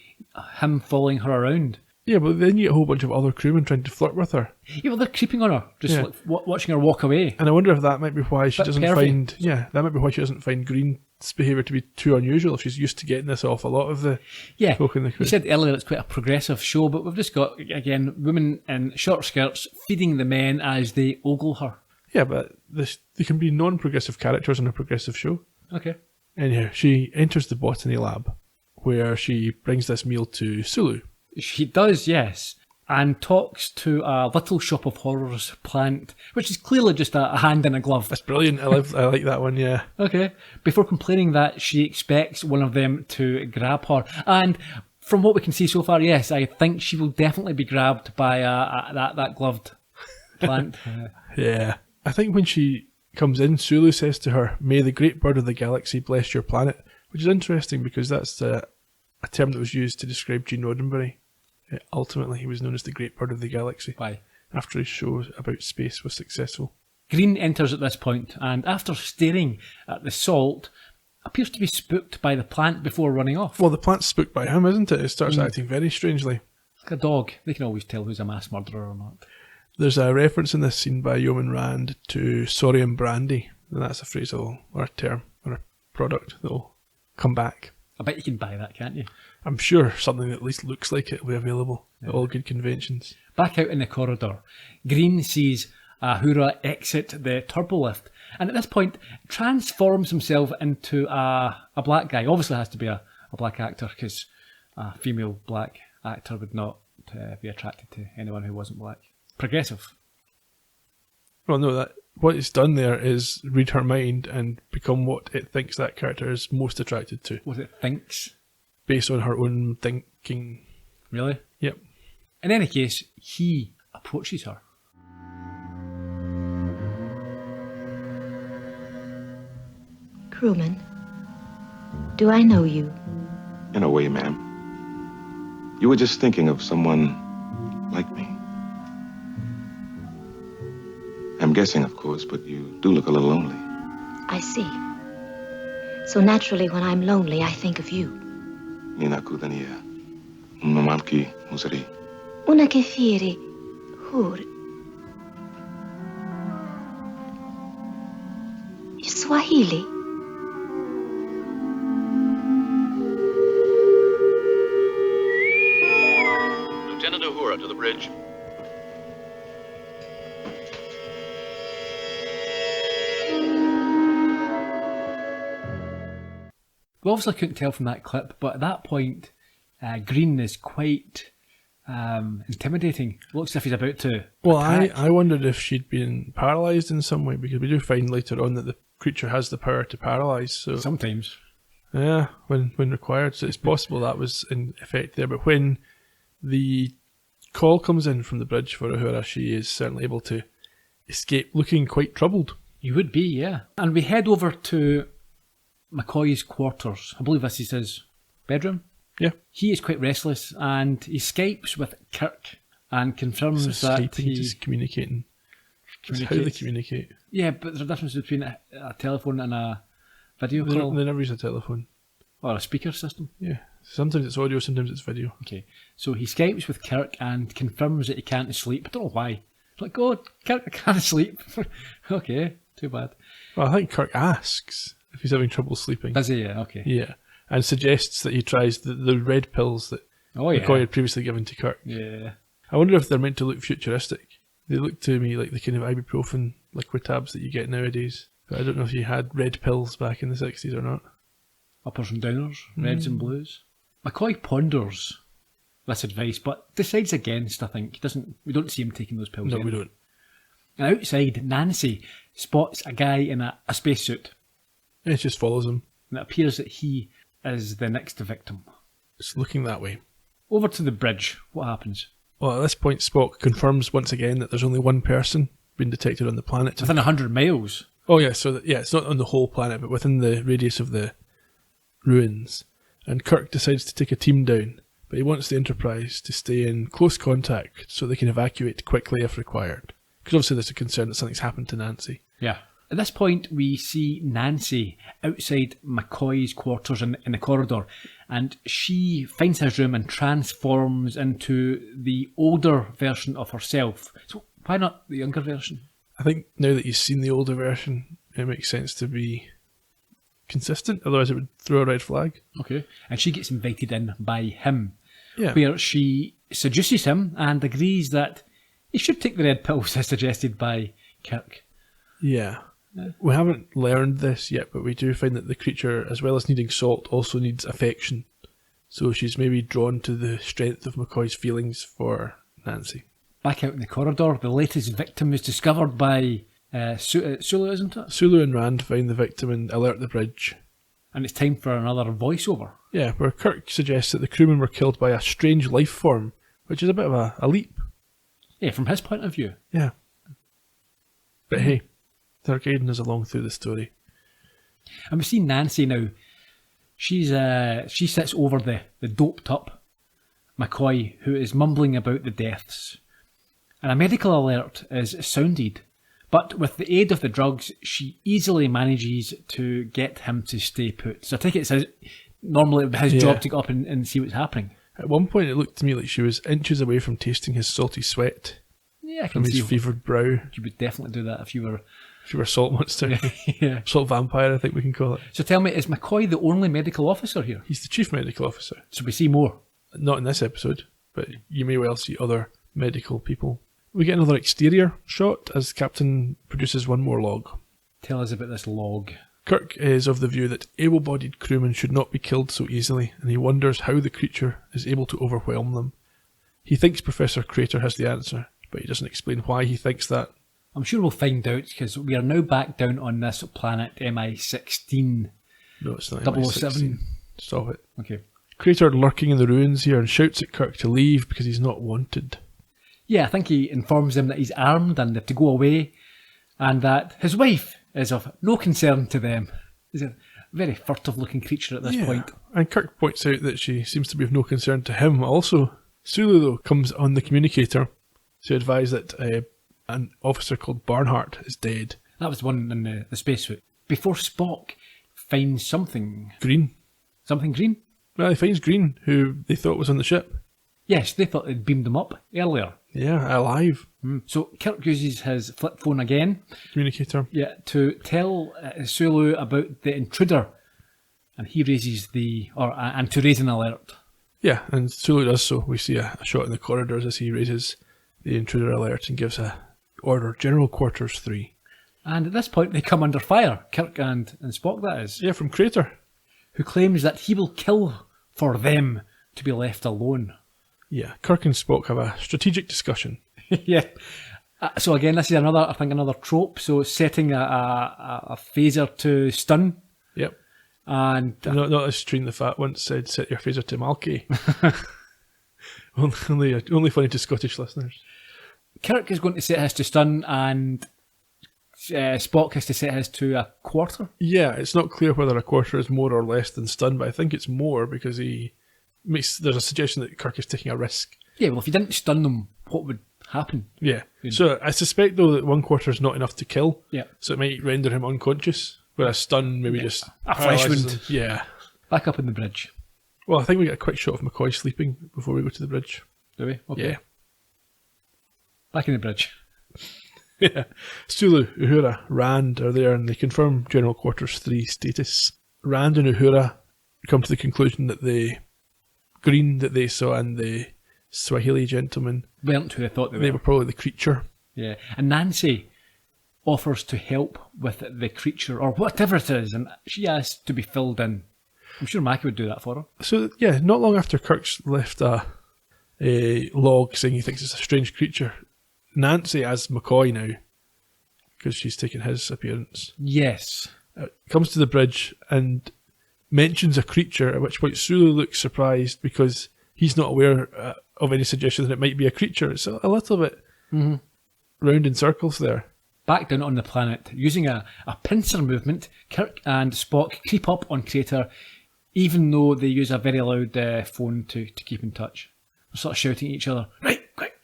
Speaker 1: him following her around.
Speaker 2: Yeah, but then you get a whole bunch of other crewmen trying to flirt with her.
Speaker 1: Yeah, well, they're creeping on her, just
Speaker 2: Yeah.
Speaker 1: like watching her walk away.
Speaker 2: And I wonder if that might be why she
Speaker 1: Bit
Speaker 2: doesn't
Speaker 1: perfect.
Speaker 2: find... Yeah, that might be why she doesn't find Green's behaviour to be too unusual. If she's used to getting this off a lot of the
Speaker 1: Yeah,
Speaker 2: folk in the crew.
Speaker 1: you said earlier it's quite a progressive show, but we've just got, again, women in short skirts feeding the men as they ogle her.
Speaker 2: Yeah, but they can be non-progressive characters in a progressive show.
Speaker 1: Okay.
Speaker 2: Anyhow, she enters the botany lab, where she brings this meal to Sulu.
Speaker 1: She does, yes, and talks to a Little Shop of Horrors plant, which is clearly just a hand in a glove.
Speaker 2: That's brilliant. I like that one, yeah.
Speaker 1: Okay. Before complaining that she expects one of them to grab her. And from what we can see so far, yes, I think she will definitely be grabbed by that gloved plant.
Speaker 2: Yeah. I think when she comes in, Sulu says to her, "May the great bird of the galaxy bless your planet," which is interesting because that's a term that was used to describe Gene Roddenberry. Ultimately, he was known as the great bird of the galaxy.
Speaker 1: Why?
Speaker 2: After his show about space was successful.
Speaker 1: Green enters at this point, and after staring at the salt, appears to be spooked by the plant before running off.
Speaker 2: Well, the plant's spooked by him, isn't it? It starts acting very strangely.
Speaker 1: Like a dog. They can always tell who's a mass murderer or not.
Speaker 2: There's a reference in this scene by Yeoman Rand to Sorium Brandy, and that's a phrase or a term or a product that will come back.
Speaker 1: I bet you can buy that, can't you?
Speaker 2: I'm sure something that at least looks like it will be available at all good conventions.
Speaker 1: Back out in the corridor, Green sees Uhura exit the turbo lift, and at this point transforms himself into a black guy. Obviously has to be a black actor, because a female black actor would not be attracted to anyone who wasn't black. Progressive.
Speaker 2: Well, no, what it's done there is read her mind and become what it thinks that character is most attracted to,
Speaker 1: What it thinks.
Speaker 2: based on her own thinking.
Speaker 1: Really?
Speaker 2: Yep.
Speaker 1: In any case, he approaches her.
Speaker 5: Crewman, do I know you?
Speaker 6: In a way, ma'am. You were just thinking of someone like me. I'm guessing, of course, but you do look a little lonely.
Speaker 5: I see. So naturally, when I'm lonely, I think of you.
Speaker 6: Nina Kudania. Mamalki Musari.
Speaker 5: Una kefiri, hur. Swahili.
Speaker 7: Lieutenant Uhura to the bridge.
Speaker 1: We obviously couldn't tell from that clip, but at that point, Green is quite intimidating. Looks as if he's about to
Speaker 2: Well,
Speaker 1: attack.
Speaker 2: I wondered if she'd been paralysed in some way, because we do find later on that the creature has the power to paralyse. So
Speaker 1: Sometimes.
Speaker 2: yeah, when required. So it's possible that was in effect there. But when the call comes in from the bridge for Uhura, she is certainly able to escape looking quite troubled.
Speaker 1: You would be, yeah. And we head over to McCoy's quarters. I believe this is his bedroom.
Speaker 2: Yeah.
Speaker 1: He is quite restless and he Skypes with Kirk and confirms
Speaker 2: So
Speaker 1: that
Speaker 2: Skyping,
Speaker 1: he
Speaker 2: just communicating. That's how they
Speaker 1: communicates.
Speaker 2: communicate.
Speaker 1: Yeah, but there's a difference between a telephone and a video
Speaker 2: They
Speaker 1: call
Speaker 2: never use a telephone.
Speaker 1: or a speaker system.
Speaker 2: Yeah. Sometimes it's audio, sometimes it's video.
Speaker 1: Okay, so he Skypes with Kirk and confirms that he can't sleep. I don't know why. It's like, oh, Kirk, I can't sleep. Okay, too bad.
Speaker 2: Well, I think Kirk asks if he's having trouble sleeping.
Speaker 1: Does he? Yeah, okay.
Speaker 2: Yeah. And suggests that he tries the red pills that
Speaker 1: Oh, yeah.
Speaker 2: McCoy had previously given to Kirk.
Speaker 1: Yeah.
Speaker 2: I wonder if they're meant to look futuristic. They look to me like the kind of ibuprofen liquid tabs that you get nowadays. But I don't know if you had red pills back in the 60s or not.
Speaker 1: Uppers and downers, reds and blues. McCoy ponders this advice, but decides against, I think. We don't see him taking those pills
Speaker 2: No,
Speaker 1: yet.
Speaker 2: we don't.
Speaker 1: And outside, Nancy spots a guy in a spacesuit,
Speaker 2: It just follows him.
Speaker 1: and it appears that he is the next victim.
Speaker 2: It's looking that way.
Speaker 1: Over to the bridge. What happens?
Speaker 2: Well, at this point, Spock confirms once again that there's only one person being detected on the planet.
Speaker 1: Within 100 miles.
Speaker 2: Oh, yeah, so it's not on the whole planet, but within the radius of the ruins. And Kirk decides to take a team down, but he wants the Enterprise to stay in close contact so they can evacuate quickly if required. Because obviously there's a concern that something's happened to Nancy.
Speaker 1: Yeah. At this point, we see Nancy outside McCoy's quarters in the corridor, and she finds his room and transforms into the older version of herself. So why not the younger version?
Speaker 2: I think now that you've seen the older version, it makes sense to be consistent, otherwise it would throw a red flag.
Speaker 1: Okay. And she gets invited in by him,
Speaker 2: Yeah.
Speaker 1: where she seduces him and agrees that he should take the red pills as suggested by Kirk.
Speaker 2: Yeah. We haven't learned this yet, but we do find that the creature, as well as needing salt, also needs affection. So she's maybe drawn to the strength of McCoy's feelings for Nancy.
Speaker 1: Back out in the corridor, the latest victim is discovered by Sulu, isn't it?
Speaker 2: Sulu and Rand find the victim and alert the bridge.
Speaker 1: And it's time for another voiceover.
Speaker 2: Yeah, where Kirk suggests that the crewmen were killed by a strange life form, which is a bit of a leap.
Speaker 1: Yeah, from his point of view.
Speaker 2: Yeah. But hey, they're guiding us along through the story.
Speaker 1: And we see Nancy now. She sits over the doped up McCoy, who is mumbling about the deaths. And a medical alert is sounded. But with the aid of the drugs, she easily manages to get him to stay put. So I think it's normally his job to get up and see what's happening.
Speaker 2: At one point it looked to me like she was inches away from tasting his salty sweat.
Speaker 1: Yeah, I
Speaker 2: from
Speaker 1: can
Speaker 2: his
Speaker 1: see
Speaker 2: fevered brow.
Speaker 1: You would definitely do that if you were...
Speaker 2: If you were a salt monster.
Speaker 1: Yeah.
Speaker 2: Salt vampire, I think we can call it.
Speaker 1: So tell me, is McCoy the only medical officer here?
Speaker 2: He's the chief medical officer.
Speaker 1: So we see more?
Speaker 2: Not in this episode, but you may well see other medical people. We get another exterior shot as Captain produces one more log.
Speaker 1: Tell us about this log.
Speaker 2: Kirk is of the view that able-bodied crewmen should not be killed so easily, and he wonders how the creature is able to overwhelm them. He thinks Professor Crater has the answer, but he doesn't explain why he thinks that.
Speaker 1: I'm sure we'll find out, because we are now back down on this planet MI16.
Speaker 2: No, it's not
Speaker 1: 007.
Speaker 2: Stop it.
Speaker 1: Okay.
Speaker 2: Crater lurking in the ruins here and shouts at Kirk to leave because he's not wanted.
Speaker 1: Yeah, I think he informs them that he's armed and they have to go away, and that his wife is of no concern to them. He's a very furtive-looking creature at this point.
Speaker 2: And Kirk points out that she seems to be of no concern to him also. Sulu, though, comes on the communicator to advise that an officer called Barnhart is dead.
Speaker 1: That was the one in the spacesuit. Before Spock finds something...
Speaker 2: Green.
Speaker 1: Something green?
Speaker 2: Well, he finds Green, who they thought was on the ship.
Speaker 1: Yes, they thought they'd beamed them up earlier.
Speaker 2: Yeah, alive.
Speaker 1: So Kirk uses his flip phone again.
Speaker 2: Communicator.
Speaker 1: Yeah, to tell Sulu about the intruder. And he raises and to raise an alert.
Speaker 2: Yeah, and Sulu does so. We see a shot in the corridors as he raises the intruder alert and gives a order, General Quarters 3.
Speaker 1: And at this point they come under fire, Kirk and Spock that is.
Speaker 2: Yeah, from Crater.
Speaker 1: Who claims that he will kill for them to be left alone.
Speaker 2: Yeah, Kirk and Spock have a strategic discussion.
Speaker 1: Yeah. So again, this is another trope. So setting a phaser to stun.
Speaker 2: Yep.
Speaker 1: And
Speaker 2: not as Treen the Fat once said, set your phaser to Malky. only funny to Scottish listeners.
Speaker 1: Kirk is going to set his to stun, and Spock has to set his to a quarter.
Speaker 2: Yeah, it's not clear whether a quarter is more or less than stun, but I think it's more because there's a suggestion that Kirk is taking a risk.
Speaker 1: Yeah, well, if you didn't stun them, what would happen?
Speaker 2: Yeah. So I suspect, though, that 1 quarter is not enough to kill.
Speaker 1: Yeah.
Speaker 2: So it might render him unconscious, whereas stun maybe just...
Speaker 1: A flesh wound.
Speaker 2: Him. Yeah.
Speaker 1: Back up in the bridge.
Speaker 2: Well, I think we get a quick shot of McCoy sleeping before we go to the bridge.
Speaker 1: Do we? Okay.
Speaker 2: Yeah.
Speaker 1: Back in the bridge.
Speaker 2: Yeah. Sulu, Uhura, Rand are there, and they confirm General Quarters 3 status. Rand and Uhura come to the conclusion that the green that they saw and the Swahili gentleman
Speaker 1: Weren't who they thought they were.
Speaker 2: They were probably the creature.
Speaker 1: Yeah. And Nancy offers to help with the creature, or whatever it is, and she asks to be filled in. I'm sure Mackie would do that for her.
Speaker 2: So, yeah, not long after Kirk's left a log saying he thinks it's a strange creature, Nancy, as McCoy now, because she's taken his appearance,
Speaker 1: Yes.
Speaker 2: comes to the bridge and mentions a creature, at which point Sulu looks surprised because he's not aware of any suggestion that it might be a creature. It's a little bit round in circles there.
Speaker 1: Back down on the planet, using a pincer movement, Kirk and Spock creep up on Crater, even though they use a very loud phone to keep in touch. They're sort of shouting at each other, right, quick,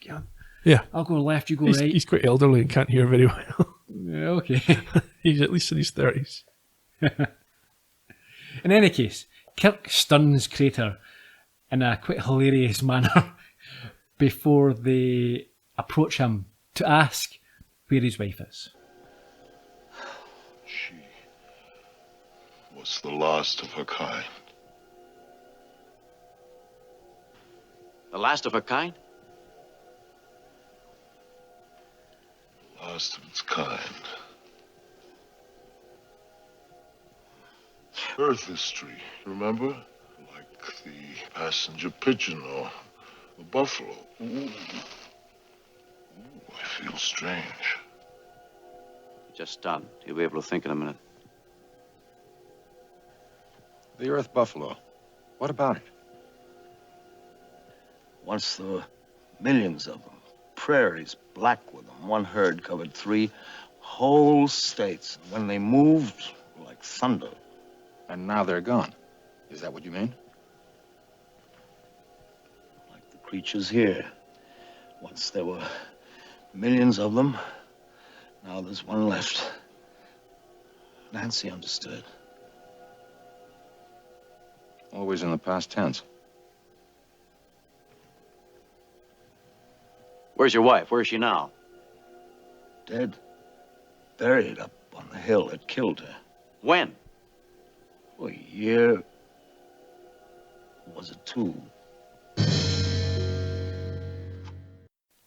Speaker 2: yeah.
Speaker 1: I'll go left, you go right.
Speaker 2: He's quite elderly and can't hear very well.
Speaker 1: Yeah, okay.
Speaker 2: He's at least in his 30s.
Speaker 1: In any case, Kirk stuns Crater in a quite hilarious manner before they approach him to ask where his wife is.
Speaker 8: She was the last of her kind.
Speaker 7: The last of her kind?
Speaker 8: Last of its kind. Earth history, remember? Like the passenger pigeon or the buffalo. Ooh, I feel strange.
Speaker 3: Just stunned. You'll be able to think in a minute.
Speaker 4: The Earth buffalo. What about it?
Speaker 9: Once there were millions of them. Prairies black with them. One herd covered 3 whole states. When they moved, like thunder.
Speaker 4: And now they're gone. Is that what you mean?
Speaker 9: Like the creatures here. Once there were millions of them. Now there's one left. Nancy understood.
Speaker 4: Always in the past tense.
Speaker 3: Where's your wife? Where is she now?
Speaker 9: Dead. Buried up on the hill that killed her.
Speaker 3: When?
Speaker 9: For a year. Or was it 2?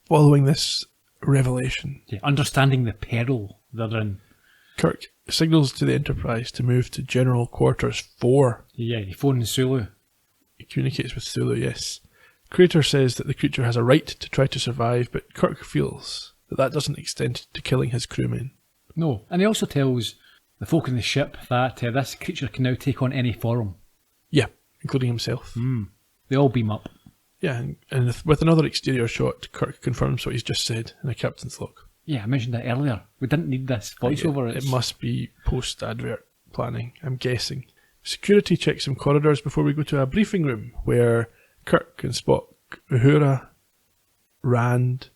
Speaker 2: Following this revelation,
Speaker 1: Understanding the peril they're in.
Speaker 2: Kirk signals to the Enterprise to move to General Quarters 4.
Speaker 1: Yeah, he phones Sulu.
Speaker 2: He communicates with Sulu, yes. Crater says that the creature has a right to try to survive, but Kirk feels that doesn't extend to killing his crewmen.
Speaker 1: No, and he also tells the folk in the ship that this creature can now take on any form.
Speaker 2: Yeah, including himself.
Speaker 1: They all beam up.
Speaker 2: Yeah, and with another exterior shot, Kirk confirms what he's just said in a captain's log.
Speaker 1: Yeah, I mentioned that earlier. We didn't need this voiceover.
Speaker 2: It must be post-advert planning, I'm guessing. Security checks some corridors before we go to a briefing room where Kirk and Spock, Uhura, Rand,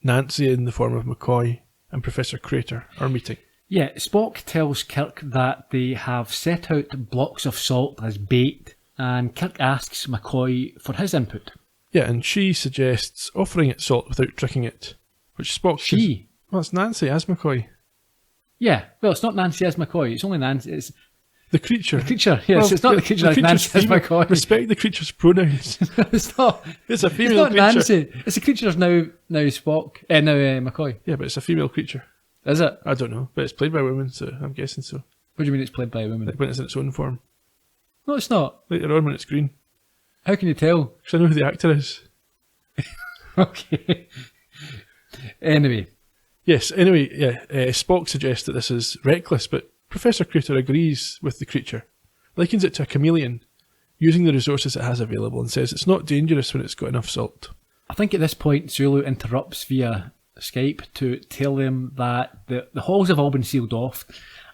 Speaker 2: Nancy in the form of McCoy, and Professor Crater are meeting.
Speaker 1: Yeah, Spock tells Kirk that they have set out blocks of salt as bait, and Kirk asks McCoy for his input.
Speaker 2: Yeah, and she suggests offering it salt without tricking it, which Spock says, well, it's Nancy as McCoy.
Speaker 1: Yeah, well, it's not Nancy as McCoy, it's only Nancy. It's
Speaker 2: the creature.
Speaker 1: The creature, yes. Well, it's not the creature as Nancy as McCoy.
Speaker 2: Respect the creature's pronouns.
Speaker 1: It's not.
Speaker 2: It's a female creature.
Speaker 1: It's not Nancy. It's the creature's now Spock. Now McCoy.
Speaker 2: Yeah, but it's a female creature.
Speaker 1: Is it?
Speaker 2: I don't know, but it's played by a woman, so I'm guessing so.
Speaker 1: What do you mean it's played by a woman?
Speaker 2: Like when it's in its own form.
Speaker 1: No, it's not.
Speaker 2: Later on when it's green.
Speaker 1: How can you tell?
Speaker 2: Because I know who the actor is.
Speaker 1: Okay. Anyway.
Speaker 2: Yes, Spock suggests that this is reckless, but Professor Crater agrees with the creature, likens it to a chameleon, using the resources it has available, and says it's not dangerous when it's got enough salt.
Speaker 1: I think at this point Sulu interrupts via Skype to tell them that the halls have all been sealed off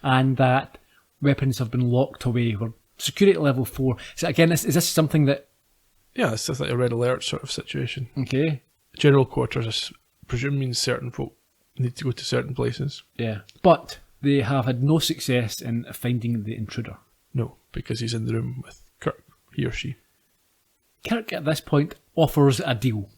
Speaker 1: and that weapons have been locked away. We're security at level 4. So again, is this something that...
Speaker 2: Yeah, it's just like a red alert sort of situation.
Speaker 1: Okay.
Speaker 2: General quarters, I presume, means certain folk need to go to certain places.
Speaker 1: Yeah, but they have had no success in finding the intruder.
Speaker 2: No, because he's in the room with Kirk, he or she.
Speaker 1: Kirk at this point offers a deal.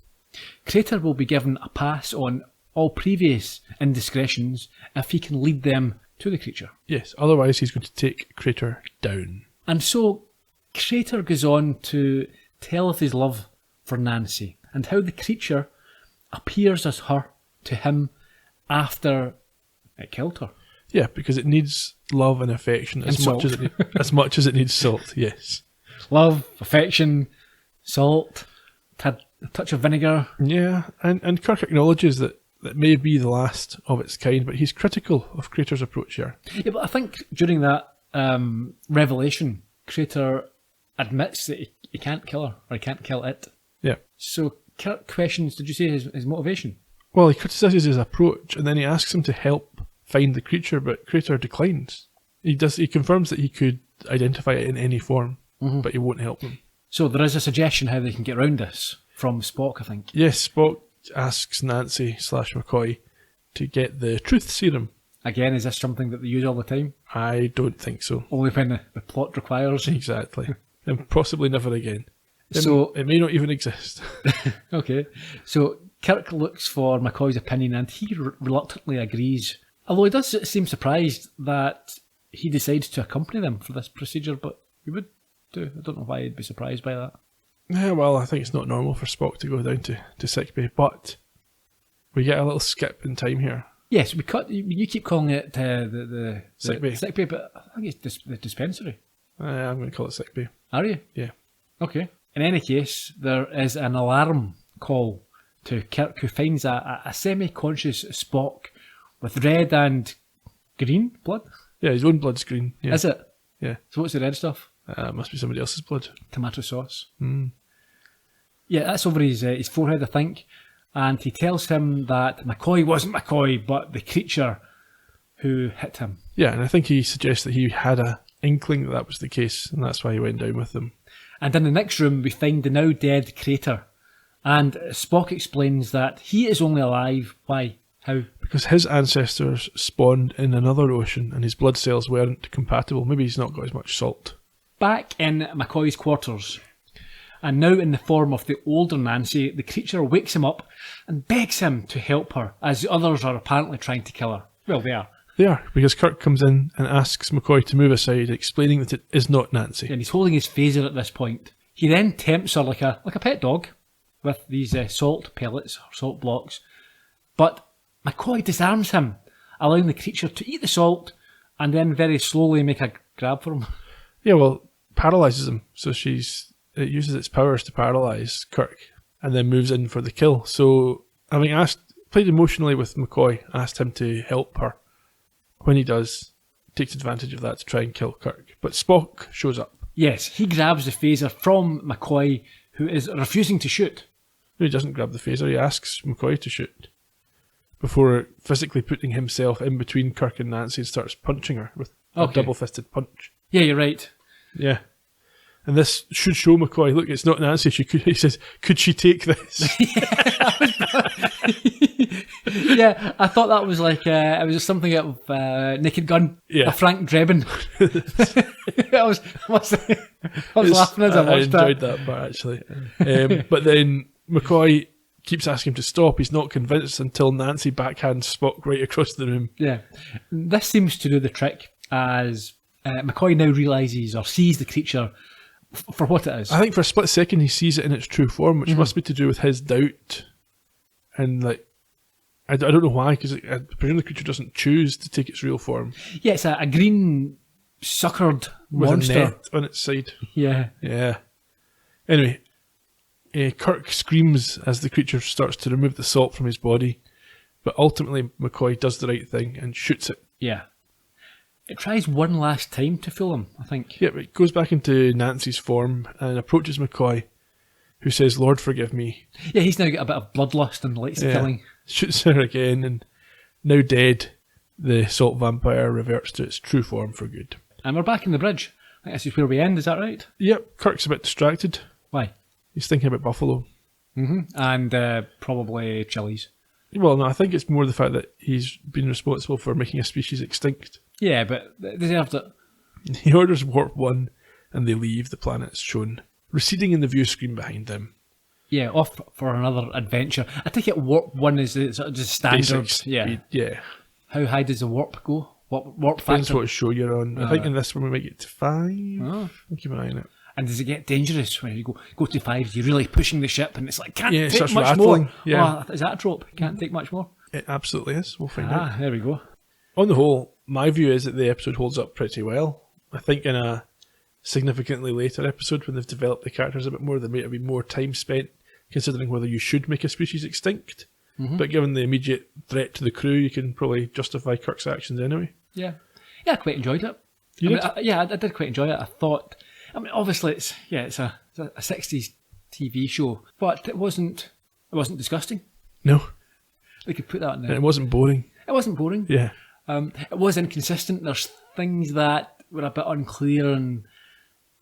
Speaker 1: Crater will be given a pass on all previous indiscretions if he can lead them to the creature.
Speaker 2: Yes, otherwise he's going to take Crater down.
Speaker 1: And so Crater goes on to tell of his love for Nancy and how the creature appears as her to him after it killed her.
Speaker 2: Yeah, because it needs love and affection as much as it needs salt. Yes,
Speaker 1: love, affection, salt, a touch of vinegar.
Speaker 2: Yeah, and Kirk acknowledges that may be the last of its kind, but he's critical of Crater's approach here.
Speaker 1: Yeah, but I think during that revelation, Crater admits that he can't kill her, or he can't kill it.
Speaker 2: Yeah.
Speaker 1: So Kirk questions, did you say his motivation?
Speaker 2: Well, he criticises his approach, and then he asks him to help find the creature, but Crater declines. He confirms that he could identify it in any form, but he won't help them.
Speaker 1: So there is a suggestion how they can get around this from Spock, I think.
Speaker 2: Yes, Spock asks Nancy/McCoy to get the truth serum.
Speaker 1: Again, is this something that they use all the time?
Speaker 2: I don't think so.
Speaker 1: Only when the plot requires?
Speaker 2: Exactly. And possibly never again.
Speaker 1: So
Speaker 2: it may not even exist.
Speaker 1: Okay. So Kirk looks for McCoy's opinion and he reluctantly agrees. Although he does seem surprised that he decides to accompany them for this procedure, but he would do. I don't know why he'd be surprised by that.
Speaker 2: Yeah, well, I think it's not normal for Spock to go down to sickbay, but we get a little skip in time here.
Speaker 1: Yes, we cut. You keep calling it the
Speaker 2: sickbay.
Speaker 1: Sickbay, but I think it's the dispensary.
Speaker 2: I'm going to call it sickbay.
Speaker 1: Are you?
Speaker 2: Yeah.
Speaker 1: Okay. In any case, there is an alarm call to Kirk, who finds a semi-conscious Spock with red and green blood.
Speaker 2: Yeah, his own blood's green. Yeah.
Speaker 1: Is it?
Speaker 2: Yeah.
Speaker 1: So what's the red stuff?
Speaker 2: It must be somebody else's blood.
Speaker 1: Tomato sauce.
Speaker 2: Mm.
Speaker 1: Yeah, that's over his forehead, I think. And he tells him that McCoy wasn't McCoy, but the creature who hit him.
Speaker 2: Yeah, and I think he suggests that he had a inkling that was the case, and that's why he went down with them.
Speaker 1: And in the next room, we find the now dead Crater. And Spock explains that he is only alive. Why? How?
Speaker 2: Because his ancestors spawned in another ocean, and his blood cells weren't compatible. Maybe he's not got as much salt.
Speaker 1: Back in McCoy's quarters, and now in the form of the older Nancy, the creature wakes him up and begs him to help her, as the others are apparently trying to kill her. Well, they are.
Speaker 2: They are, because Kirk comes in and asks McCoy to move aside, explaining that it is not Nancy.
Speaker 1: And he's holding his phaser at this point. He then tempts her like a pet dog with these salt pellets, or salt blocks. But McCoy disarms him, allowing the creature to eat the salt and then very slowly make a grab for him.
Speaker 2: Yeah, well, paralyses him. So it uses its powers to paralyse Kirk and then moves in for the kill. So, having played emotionally with McCoy, asked him to help her. When he does, takes advantage of that to try and kill Kirk. But Spock shows up.
Speaker 1: Yes, he grabs the phaser from McCoy, who is refusing to shoot.
Speaker 2: No, he doesn't grab the phaser, he asks McCoy to shoot. Before physically putting himself in between Kirk and Nancy and starts punching her with a double-fisted punch.
Speaker 1: Yeah, you're right.
Speaker 2: Yeah. And this should show McCoy, look, it's not Nancy. He says, could she take this?
Speaker 1: Yeah, I thought that was like, it was just something out of Naked Gun, a Frank Drebin. I was laughing as I watched that.
Speaker 2: I enjoyed that part, actually. But then McCoy keeps asking him to stop. He's not convinced until Nancy backhands Spock right across the room.
Speaker 1: Yeah. This seems to do the trick, as McCoy now realises or sees the creature for what it is.
Speaker 2: I think for a split second he sees it in its true form, which must be to do with his doubt. And like, I don't know why, because I presume the creature doesn't choose to take its real form.
Speaker 1: Yeah, it's a green suckered
Speaker 2: with
Speaker 1: monster
Speaker 2: a net on its side.
Speaker 1: Yeah.
Speaker 2: Yeah. Anyway, Kirk screams as the creature starts to remove the salt from his body, but ultimately McCoy does the right thing and shoots it.
Speaker 1: Yeah. It tries one last time to fool him, I think.
Speaker 2: Yeah, but it goes back into Nancy's form and approaches McCoy, who says, "Lord, forgive me."
Speaker 1: Yeah, he's now got a bit of bloodlust and likes the killing.
Speaker 2: Shoots her again, and now dead, the salt vampire reverts to its true form for good.
Speaker 1: And we're back in the bridge. I think this is where we end, is that right?
Speaker 2: Yep, Kirk's a bit distracted.
Speaker 1: Why?
Speaker 2: He's thinking about buffalo.
Speaker 1: And probably chilies.
Speaker 2: Well, no, I think it's more the fact that he's been responsible for making a species extinct.
Speaker 1: Yeah, but they deserved it.
Speaker 2: He orders Warp 1, and they leave. The planet's shown, receding in the view screen behind them.
Speaker 1: Yeah, off for another adventure. I think Warp 1 is sort of just standard.
Speaker 2: Speed, yeah.
Speaker 1: How high does the warp go? Warp
Speaker 2: Depends
Speaker 1: factor?
Speaker 2: what show you're on. I think in this one we might get to 5. I'll keep an eye on it.
Speaker 1: And does it get dangerous when you go to 5? You're really pushing the ship, and it's like, can't take
Speaker 2: starts
Speaker 1: much
Speaker 2: rattling.
Speaker 1: more.
Speaker 2: Yeah.
Speaker 1: Oh, is that a trope? Can't take much more?
Speaker 2: It absolutely is. We'll find out.
Speaker 1: There we go.
Speaker 2: On the whole, my view is that the episode holds up pretty well. I think in a significantly later episode, when they've developed the characters a bit more, there might have been more time spent considering whether you should make a species extinct. But given the immediate threat to the crew, you can probably justify Kirk's actions anyway.
Speaker 1: Yeah, I quite enjoyed it.
Speaker 2: You did?
Speaker 1: I did quite enjoy it. I thought I mean, obviously, it's a 60s TV show, but it wasn't disgusting.
Speaker 2: No.
Speaker 1: They could put that in there.
Speaker 2: And it wasn't boring.
Speaker 1: It wasn't boring.
Speaker 2: Yeah.
Speaker 1: It was inconsistent. There's things that were a bit unclear and,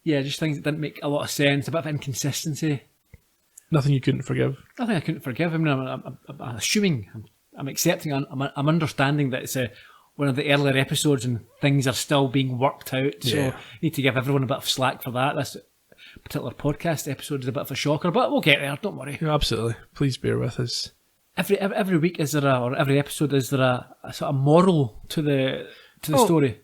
Speaker 1: just things that didn't make a lot of sense, a bit of inconsistency.
Speaker 2: Nothing you couldn't forgive.
Speaker 1: Nothing I couldn't forgive. I mean, I'm assuming, I'm accepting, I'm understanding that it's one of the earlier episodes and things are still being worked out. So you need to give everyone a bit of slack for that. This particular podcast episode is a bit of a shocker, but we'll get there. Don't worry.
Speaker 2: Yeah, absolutely. Please bear with us.
Speaker 1: Every week or every episode is there a sort of moral to the story?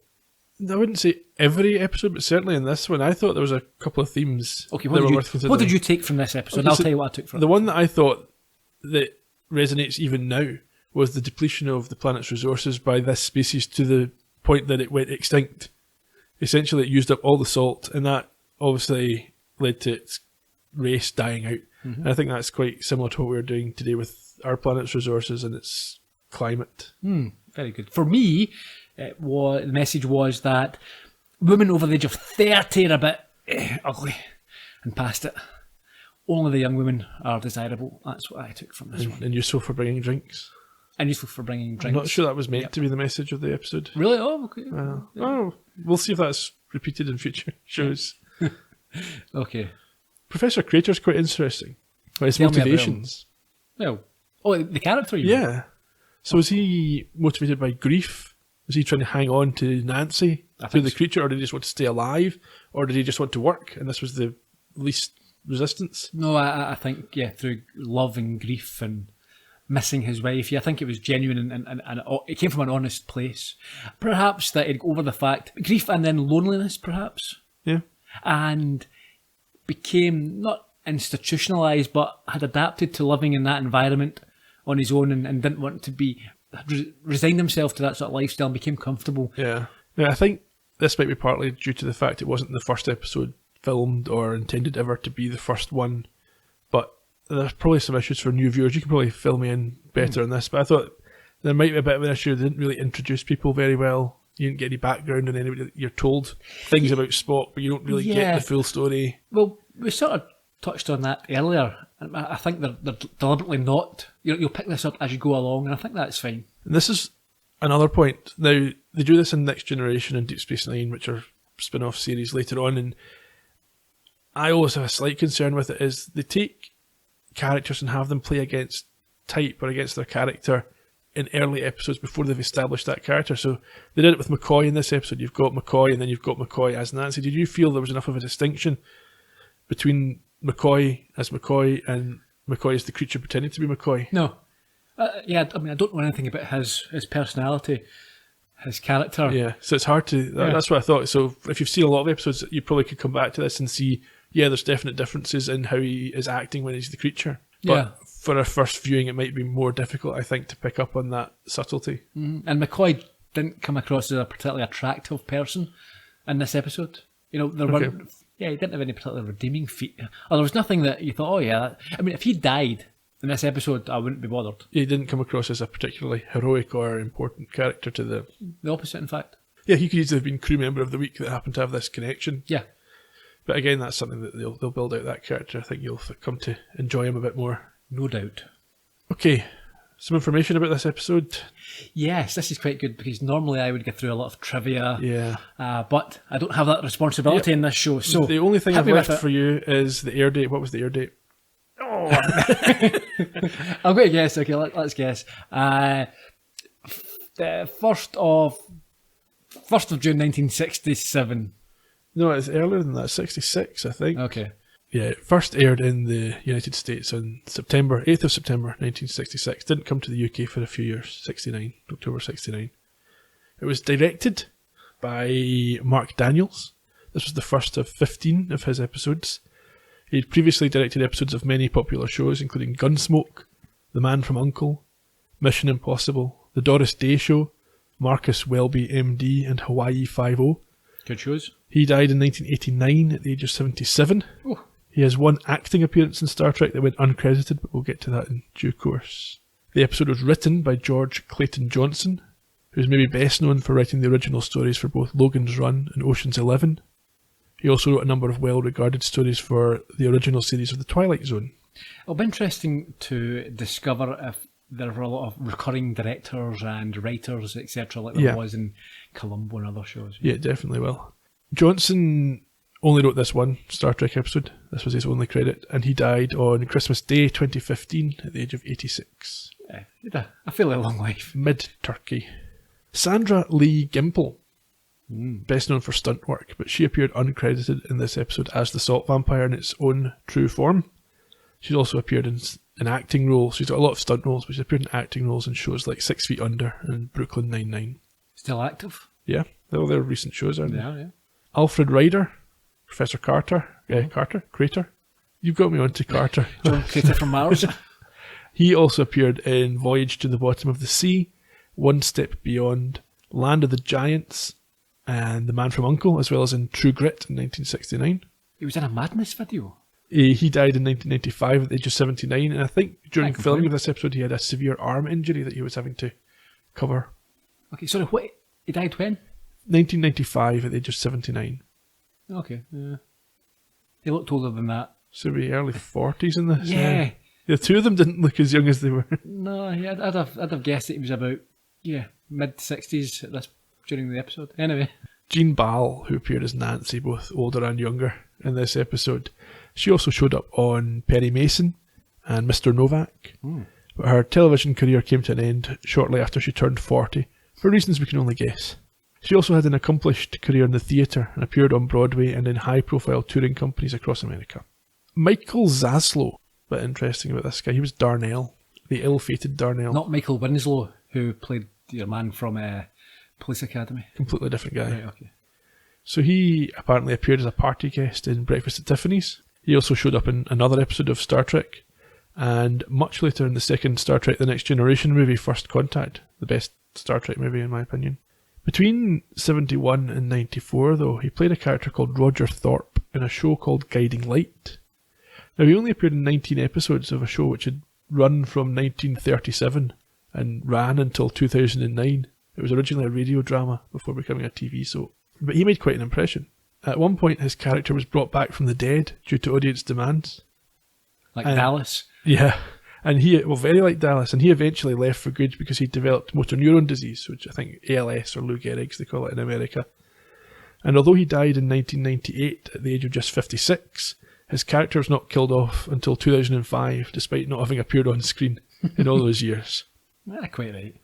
Speaker 2: I wouldn't say every episode, but certainly in this one, I thought there was a couple of themes.
Speaker 1: Okay,
Speaker 2: what
Speaker 1: did you take from this episode? Okay, I'll tell you what I took from it.
Speaker 2: The one that I thought that resonates even now was the depletion of the planet's resources by this species to the point that it went extinct. Essentially, it used up all the salt, and that obviously led to its race dying out. Mm-hmm. And I think that's quite similar to what we're doing today with our planet's resources and its climate.
Speaker 1: Very good. For me, the message was that women over the age of 30 are a bit ugly and past it. Only the young women are desirable. That's what I took from this one.
Speaker 2: And useful for bringing drinks.
Speaker 1: And useful for bringing drinks.
Speaker 2: I'm not sure that was meant to be the message of the episode.
Speaker 1: Really? Oh, okay.
Speaker 2: We'll see if that's repeated in future shows.
Speaker 1: Okay.
Speaker 2: Professor Crater's quite interesting. His motivations.
Speaker 1: Well, the character, you mean?
Speaker 2: Yeah. So was he motivated by grief? Was he trying to hang on to Nancy through the creature, or did he just want to stay alive, or did he just want to work, and this was the least resistance?
Speaker 1: No, I think, through love and grief and missing his wife. I think it was genuine and it came from an honest place. Perhaps that he'd go over the fact, grief and then loneliness, perhaps.
Speaker 2: Yeah. And
Speaker 1: became not institutionalised, but had adapted to living in that environment on his own and didn't want to be, resigned himself to that sort of lifestyle and became comfortable.
Speaker 2: Yeah. Now, I think this might be partly due to the fact it wasn't the first episode filmed or intended ever to be the first one, but there's probably some issues for new viewers. You can probably fill me in better on this, but I thought there might be a bit of an issue. They didn't really introduce people very well. You didn't get any background on anybody. You're told things about Spock, but you don't really get the full story.
Speaker 1: Well, we sort of touched on that earlier. I think they're deliberately not. You'll pick this up as you go along, and I think that's fine.
Speaker 2: And this is another point. Now, they do this in Next Generation and Deep Space Nine, which are spin-off series later on, and I always have a slight concern with it, is they take characters and have them play against type or against their character in early episodes before they've established that character. So they did it with McCoy in this episode. You've got McCoy and then you've got McCoy as Nancy. Did you feel there was enough of a distinction between McCoy as McCoy and McCoy as the creature pretending to be McCoy?
Speaker 1: No. I don't know anything about his personality, his character.
Speaker 2: Yeah, so it's hard to... That's what I thought. So if you've seen a lot of episodes, you probably could come back to this and see, there's definite differences in how he is acting when he's the creature. But for a first viewing, it might be more difficult, I think, to pick up on that subtlety.
Speaker 1: Mm-hmm. And McCoy didn't come across as a particularly attractive person in this episode. There weren't... Yeah, he didn't have any particular redeeming feat. Or there was nothing that you thought, if he died in this episode, I wouldn't be bothered.
Speaker 2: He didn't come across as a particularly heroic or important character to the...
Speaker 1: The opposite, in fact.
Speaker 2: Yeah, he could easily have been crew member of the week that happened to have this connection.
Speaker 1: Yeah.
Speaker 2: But again, that's something that they'll build out that character. I think you'll come to enjoy him a bit more.
Speaker 1: No doubt.
Speaker 2: Okay, some information about this episode.
Speaker 1: Yes, this is quite good because normally I would get through a lot of trivia.
Speaker 2: Yeah.
Speaker 1: But I don't have that responsibility in this show. So
Speaker 2: the only thing I've left for you is the air date. What was the air date?
Speaker 1: Oh, I'm going to guess. Okay, let's guess. The 1st of June 1967.
Speaker 2: No, it's earlier than that. 66, I think.
Speaker 1: Okay.
Speaker 2: Yeah, it first aired in the United States on 8th of September 1966. Didn't come to the UK for a few years, October 69. It was directed by Mark Daniels. This was the first of 15 of his episodes. He'd previously directed episodes of many popular shows, including Gunsmoke, The Man from U.N.C.L.E., Mission Impossible, The Doris Day Show, Marcus Welby MD, and Hawaii Five-0.
Speaker 1: Good shows.
Speaker 2: He died in 1989 at the age of 77.
Speaker 1: Oh.
Speaker 2: He has one acting appearance in Star Trek that went uncredited, but we'll get to that in due course. The episode was written by George Clayton Johnson, who's maybe best known for writing the original stories for both Logan's Run and Ocean's 11. He also wrote a number of well-regarded stories for the original series of The Twilight Zone.
Speaker 1: It'll be interesting to discover if there were a lot of recurring directors and writers, etc., like there was in Columbo and other shows.
Speaker 2: Yeah, definitely will. Johnson only wrote this one Star Trek episode. This was his only credit, and he died on Christmas Day 2015 at the age of 86.
Speaker 1: Yeah, he had a fairly long life.
Speaker 2: Mid-Turkey. Sandra Lee Gimple, best known for stunt work, but she appeared uncredited in this episode as the Salt Vampire in its own true form. She's also appeared in acting roles. She's got a lot of stunt roles, but she's appeared in acting roles in shows like 6 Feet Under and Brooklyn Nine-Nine.
Speaker 1: Still active?
Speaker 2: Yeah, they're recent shows, aren't they?
Speaker 1: Yeah.
Speaker 2: Alfred Ryder, Professor Carter, Crater. You've got me onto Carter.
Speaker 1: John Crater from Mars.
Speaker 2: He also appeared in Voyage to the Bottom of the Sea, One Step Beyond, Land of the Giants, and The Man from U.N.C.L.E., as well as in True Grit in 1969.
Speaker 1: He was in a Madness video.
Speaker 2: He died in 1995 at the age of 79, and I think during filming of this episode he had a severe arm injury that he was having to cover.
Speaker 1: Okay, sorry, what? He died when?
Speaker 2: 1995 at the age of 79.
Speaker 1: Okay, yeah. He looked older than that.
Speaker 2: So maybe early 40s in this?
Speaker 1: Yeah.
Speaker 2: The two of them didn't look as young as they were.
Speaker 1: No, yeah, I'd have guessed that he was about, mid-60s during the episode. Anyway.
Speaker 2: Jean Ball, who appeared as Nancy, both older and younger, in this episode. She also showed up on Perry Mason and Mr. Novak. But her television career came to an end shortly after she turned 40, for reasons we can only guess. She also had an accomplished career in the theatre and appeared on Broadway and in high-profile touring companies across America. Michael Zaslow, bit interesting about this guy, he was Darnell, the ill-fated Darnell.
Speaker 1: Not Michael Winslow, who played your man from Police Academy.
Speaker 2: Completely different guy.
Speaker 1: Right, okay.
Speaker 2: So he apparently appeared as a party guest in Breakfast at Tiffany's. He also showed up in another episode of Star Trek, and much later in the second Star Trek The Next Generation movie, First Contact, the best Star Trek movie in my opinion. Between 71 and 94, though, he played a character called Roger Thorpe in a show called Guiding Light. Now, he only appeared in 19 episodes of a show which had run from 1937 and ran until 2009. It was originally a radio drama before becoming a TV soap. But he made quite an impression. At one point, his character was brought back from the dead due to audience demands.
Speaker 1: Like Dallas?
Speaker 2: Yeah. And very like Dallas, and he eventually left for good because he developed motor neuron disease, which I think ALS or Lou Gehrig's they call it in America. And although he died in 1998 at the age of just 56, his character was not killed off until 2005, despite not having appeared on screen in all those years.
Speaker 1: Quite right.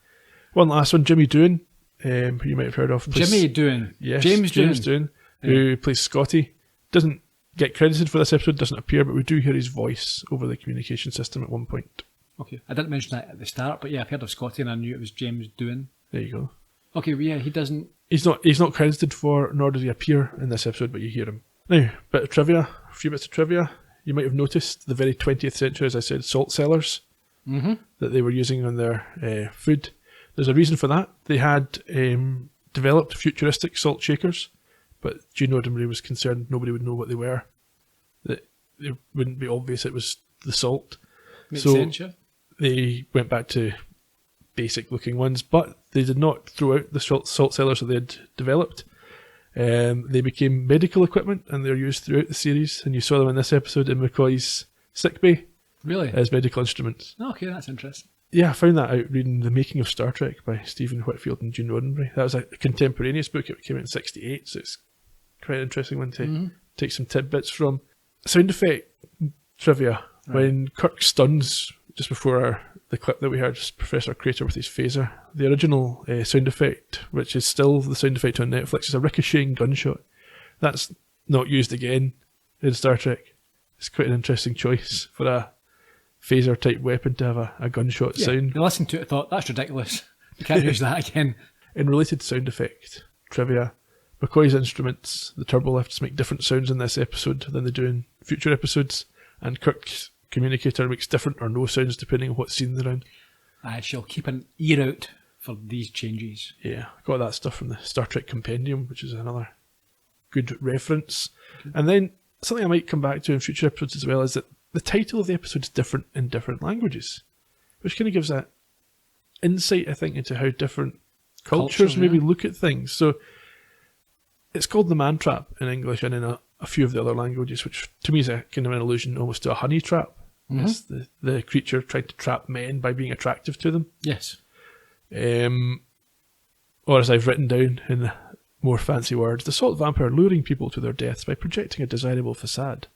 Speaker 2: One last one, Jimmy Doohan, who you might have heard of.
Speaker 1: Jimmy Doohan.
Speaker 2: Yes,
Speaker 1: James
Speaker 2: Doohan, who plays Scotty. Doesn't get credited for this episode, doesn't appear, but we do hear his voice over the communication system at one point.
Speaker 1: Okay, I didn't mention that at the start, but yeah, I've heard of Scotty and I knew it was James Doohan.
Speaker 2: There you go.
Speaker 1: Okay, well, yeah, he doesn't...
Speaker 2: He's not credited for, nor does he appear in this episode, but you hear him. Now, a few bits of trivia. You might have noticed the very 20th century, as I said, salt cellars that they were using on their food. There's a reason for that. They had developed futuristic salt shakers, but Gene Roddenberry was concerned nobody would know what they were. That it wouldn't be obvious it was the salt.
Speaker 1: Makes sense, yeah.
Speaker 2: They went back to basic looking ones, but they did not throw out the salt cellars that they had developed. They became medical equipment and they're used throughout the series, and you saw them in this episode in McCoy's sickbay.
Speaker 1: Really?
Speaker 2: As medical instruments.
Speaker 1: Okay, that's interesting.
Speaker 2: Yeah, I found that out reading The Making of Star Trek by Stephen Whitfield and Gene Roddenberry. That was a contemporaneous book. It came out in 1968, so it's quite an interesting one to take some tidbits from. Sound effect trivia. Right. When Kirk stuns, just before the clip that we heard, just Professor Crater with his phaser, the original sound effect, which is still the sound effect on Netflix, is a ricocheting gunshot. That's not used again in Star Trek. It's quite an interesting choice for a phaser type weapon to have a gunshot sound.
Speaker 1: I listened to it and thought, that's ridiculous. You can't use that again. In
Speaker 2: related sound effect trivia, McCoy's instruments, the turbo lifts, make different sounds in this episode than they do in future episodes, and Kirk's communicator makes different or no sounds depending on what scene they're in.
Speaker 1: I shall keep an ear out for these changes.
Speaker 2: Yeah, I got that stuff from the Star Trek Compendium, which is another good reference. Okay. And then something I might come back to in future episodes as well is that the title of the episode is different in different languages, which kind of gives that insight, I think, into how different cultures maybe look at things. So it's called The Man Trap in English, and in a few of the other languages, which to me is a kind of an allusion almost to a honey trap. It's the creature trying to trap men by being attractive to them.
Speaker 1: Yes.
Speaker 2: Or as I've written down in the more fancy words, the salt vampire luring people to their deaths by projecting a desirable facade.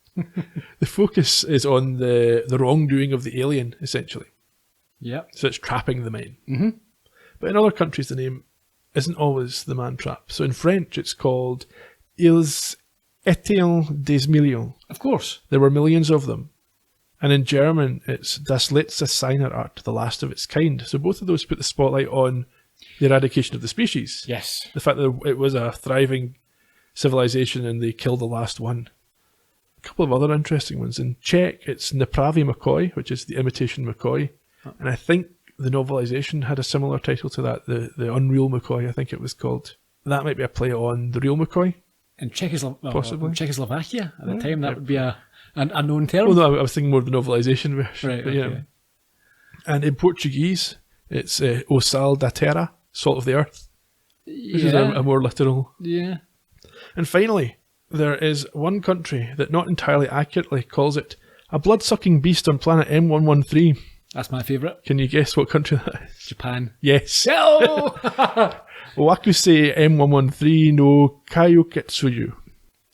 Speaker 2: The focus is on the wrongdoing of the alien, essentially.
Speaker 1: Yep.
Speaker 2: So it's trapping the men. Mm-hmm. But in other countries, the name isn't always the man trap. So in French, it's called Ils étaient des millions.
Speaker 1: Of course.
Speaker 2: There were millions of them. And in German, it's Das letzte seiner Art, the last of its kind. So both of those put the spotlight on the eradication of the species.
Speaker 1: Yes.
Speaker 2: The fact that it was a thriving civilization and they killed the last one. A couple of other interesting ones. In Czech, it's Nepravý McCoy, which is the imitation McCoy. And I think the novelisation had a similar title to that, the Unreal McCoy, I think it was called. That might be a play on the real McCoy.
Speaker 1: In
Speaker 2: possibly.
Speaker 1: Czechoslovakia at the time, that would be a known term.
Speaker 2: Well, no, I was thinking more of the novelisation version.
Speaker 1: Right,
Speaker 2: but,
Speaker 1: okay.
Speaker 2: And in Portuguese, it's O Sal da Terra, salt of the earth, which is a more literal.
Speaker 1: Yeah.
Speaker 2: And finally, there is one country that not entirely accurately calls it a blood-sucking beast on planet M113.
Speaker 1: That's my favourite.
Speaker 2: Can you guess what country that is?
Speaker 1: Japan.
Speaker 2: Yes.
Speaker 1: Oh!
Speaker 2: Wakuse M113 no Kayuketsuyu.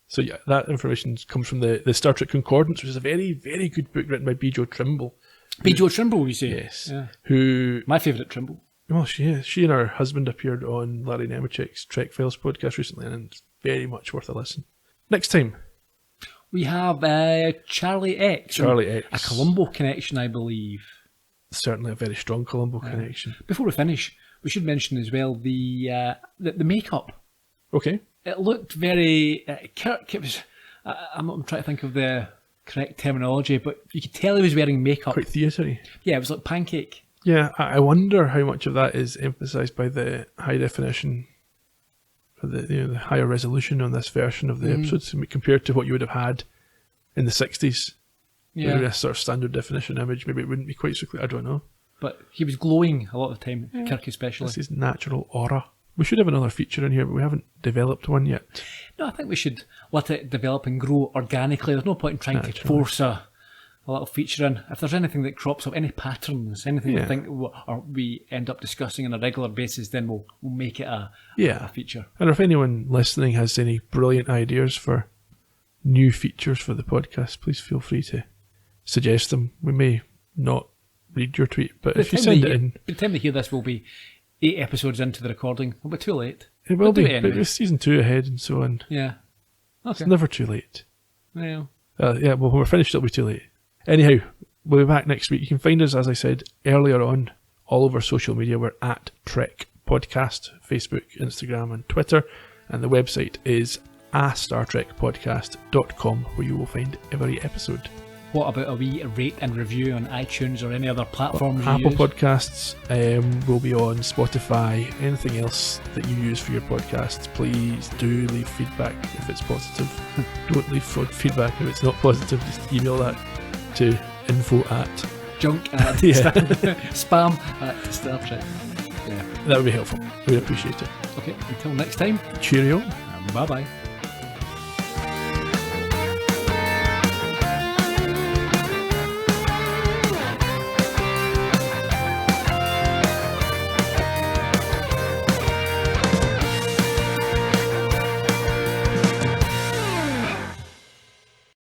Speaker 2: So yeah, that information comes from the Star Trek Concordance, which is a very, very good book written by B.J. Trimble.
Speaker 1: B.J. Trimble, you say?
Speaker 2: Yes.
Speaker 1: Yeah.
Speaker 2: Who...
Speaker 1: My favourite Trimble.
Speaker 2: Well, she is. She and her husband appeared on Larry Nemechek's Trek Files podcast recently, and it's very much worth a listen. Next time.
Speaker 1: We have Charlie X.
Speaker 2: Charlie X.
Speaker 1: A Columbo connection, I believe.
Speaker 2: Certainly a very strong Columbo connection.
Speaker 1: Before we finish, we should mention as well the makeup.
Speaker 2: Okay.
Speaker 1: It looked very... Kirk, it was... I'm trying to think of the correct terminology, but you could tell he was wearing makeup.
Speaker 2: Quite theatre-y.
Speaker 1: Yeah, it was like pancake.
Speaker 2: Yeah, I wonder how much of that is emphasised by the high definition, or the higher resolution on this version of the episodes compared to what you would have had in the 60s.
Speaker 1: Yeah.
Speaker 2: Maybe a sort of standard definition image, maybe it wouldn't be quite so clear, I don't know.
Speaker 1: But he was glowing a lot of the time, Kirk especially.
Speaker 2: This is natural aura. We should have another feature in here, but we haven't developed one yet.
Speaker 1: No, I think we should let it develop and grow organically. There's no point in trying to force a little feature in. If there's anything that crops up, any patterns, anything we think or we end up discussing on a regular basis, then we'll make it a feature.
Speaker 2: And if anyone listening has any brilliant ideas for new features for the podcast, please feel free to suggest them. We may not read your tweet, but if you send it in...
Speaker 1: By the time they hear this, we'll be 8 episodes into the recording. It'll be too late.
Speaker 2: It will be,
Speaker 1: anyway.
Speaker 2: but with season 2 ahead and so on.
Speaker 1: Yeah. Okay.
Speaker 2: It's never too late.
Speaker 1: Well,
Speaker 2: well, when we're finished, it'll be too late. Anyhow, we'll be back next week. You can find us, as I said earlier on, all over social media. We're at Trek Podcast, Facebook, Instagram and Twitter. And the website is astartrekpodcast.com, where you will find every episode.
Speaker 1: What about a wee rate and review on iTunes or any other platform
Speaker 2: Apple Podcasts, will be on Spotify, anything else that you use for your podcasts. Please do leave feedback if it's positive. Don't leave feedback if it's not positive. Just email that to info@junk
Speaker 1: spam at Star Trek. Yeah,
Speaker 2: that would be helpful. We'd appreciate it.
Speaker 1: Okay, until next time.
Speaker 2: Cheerio.
Speaker 1: Bye bye.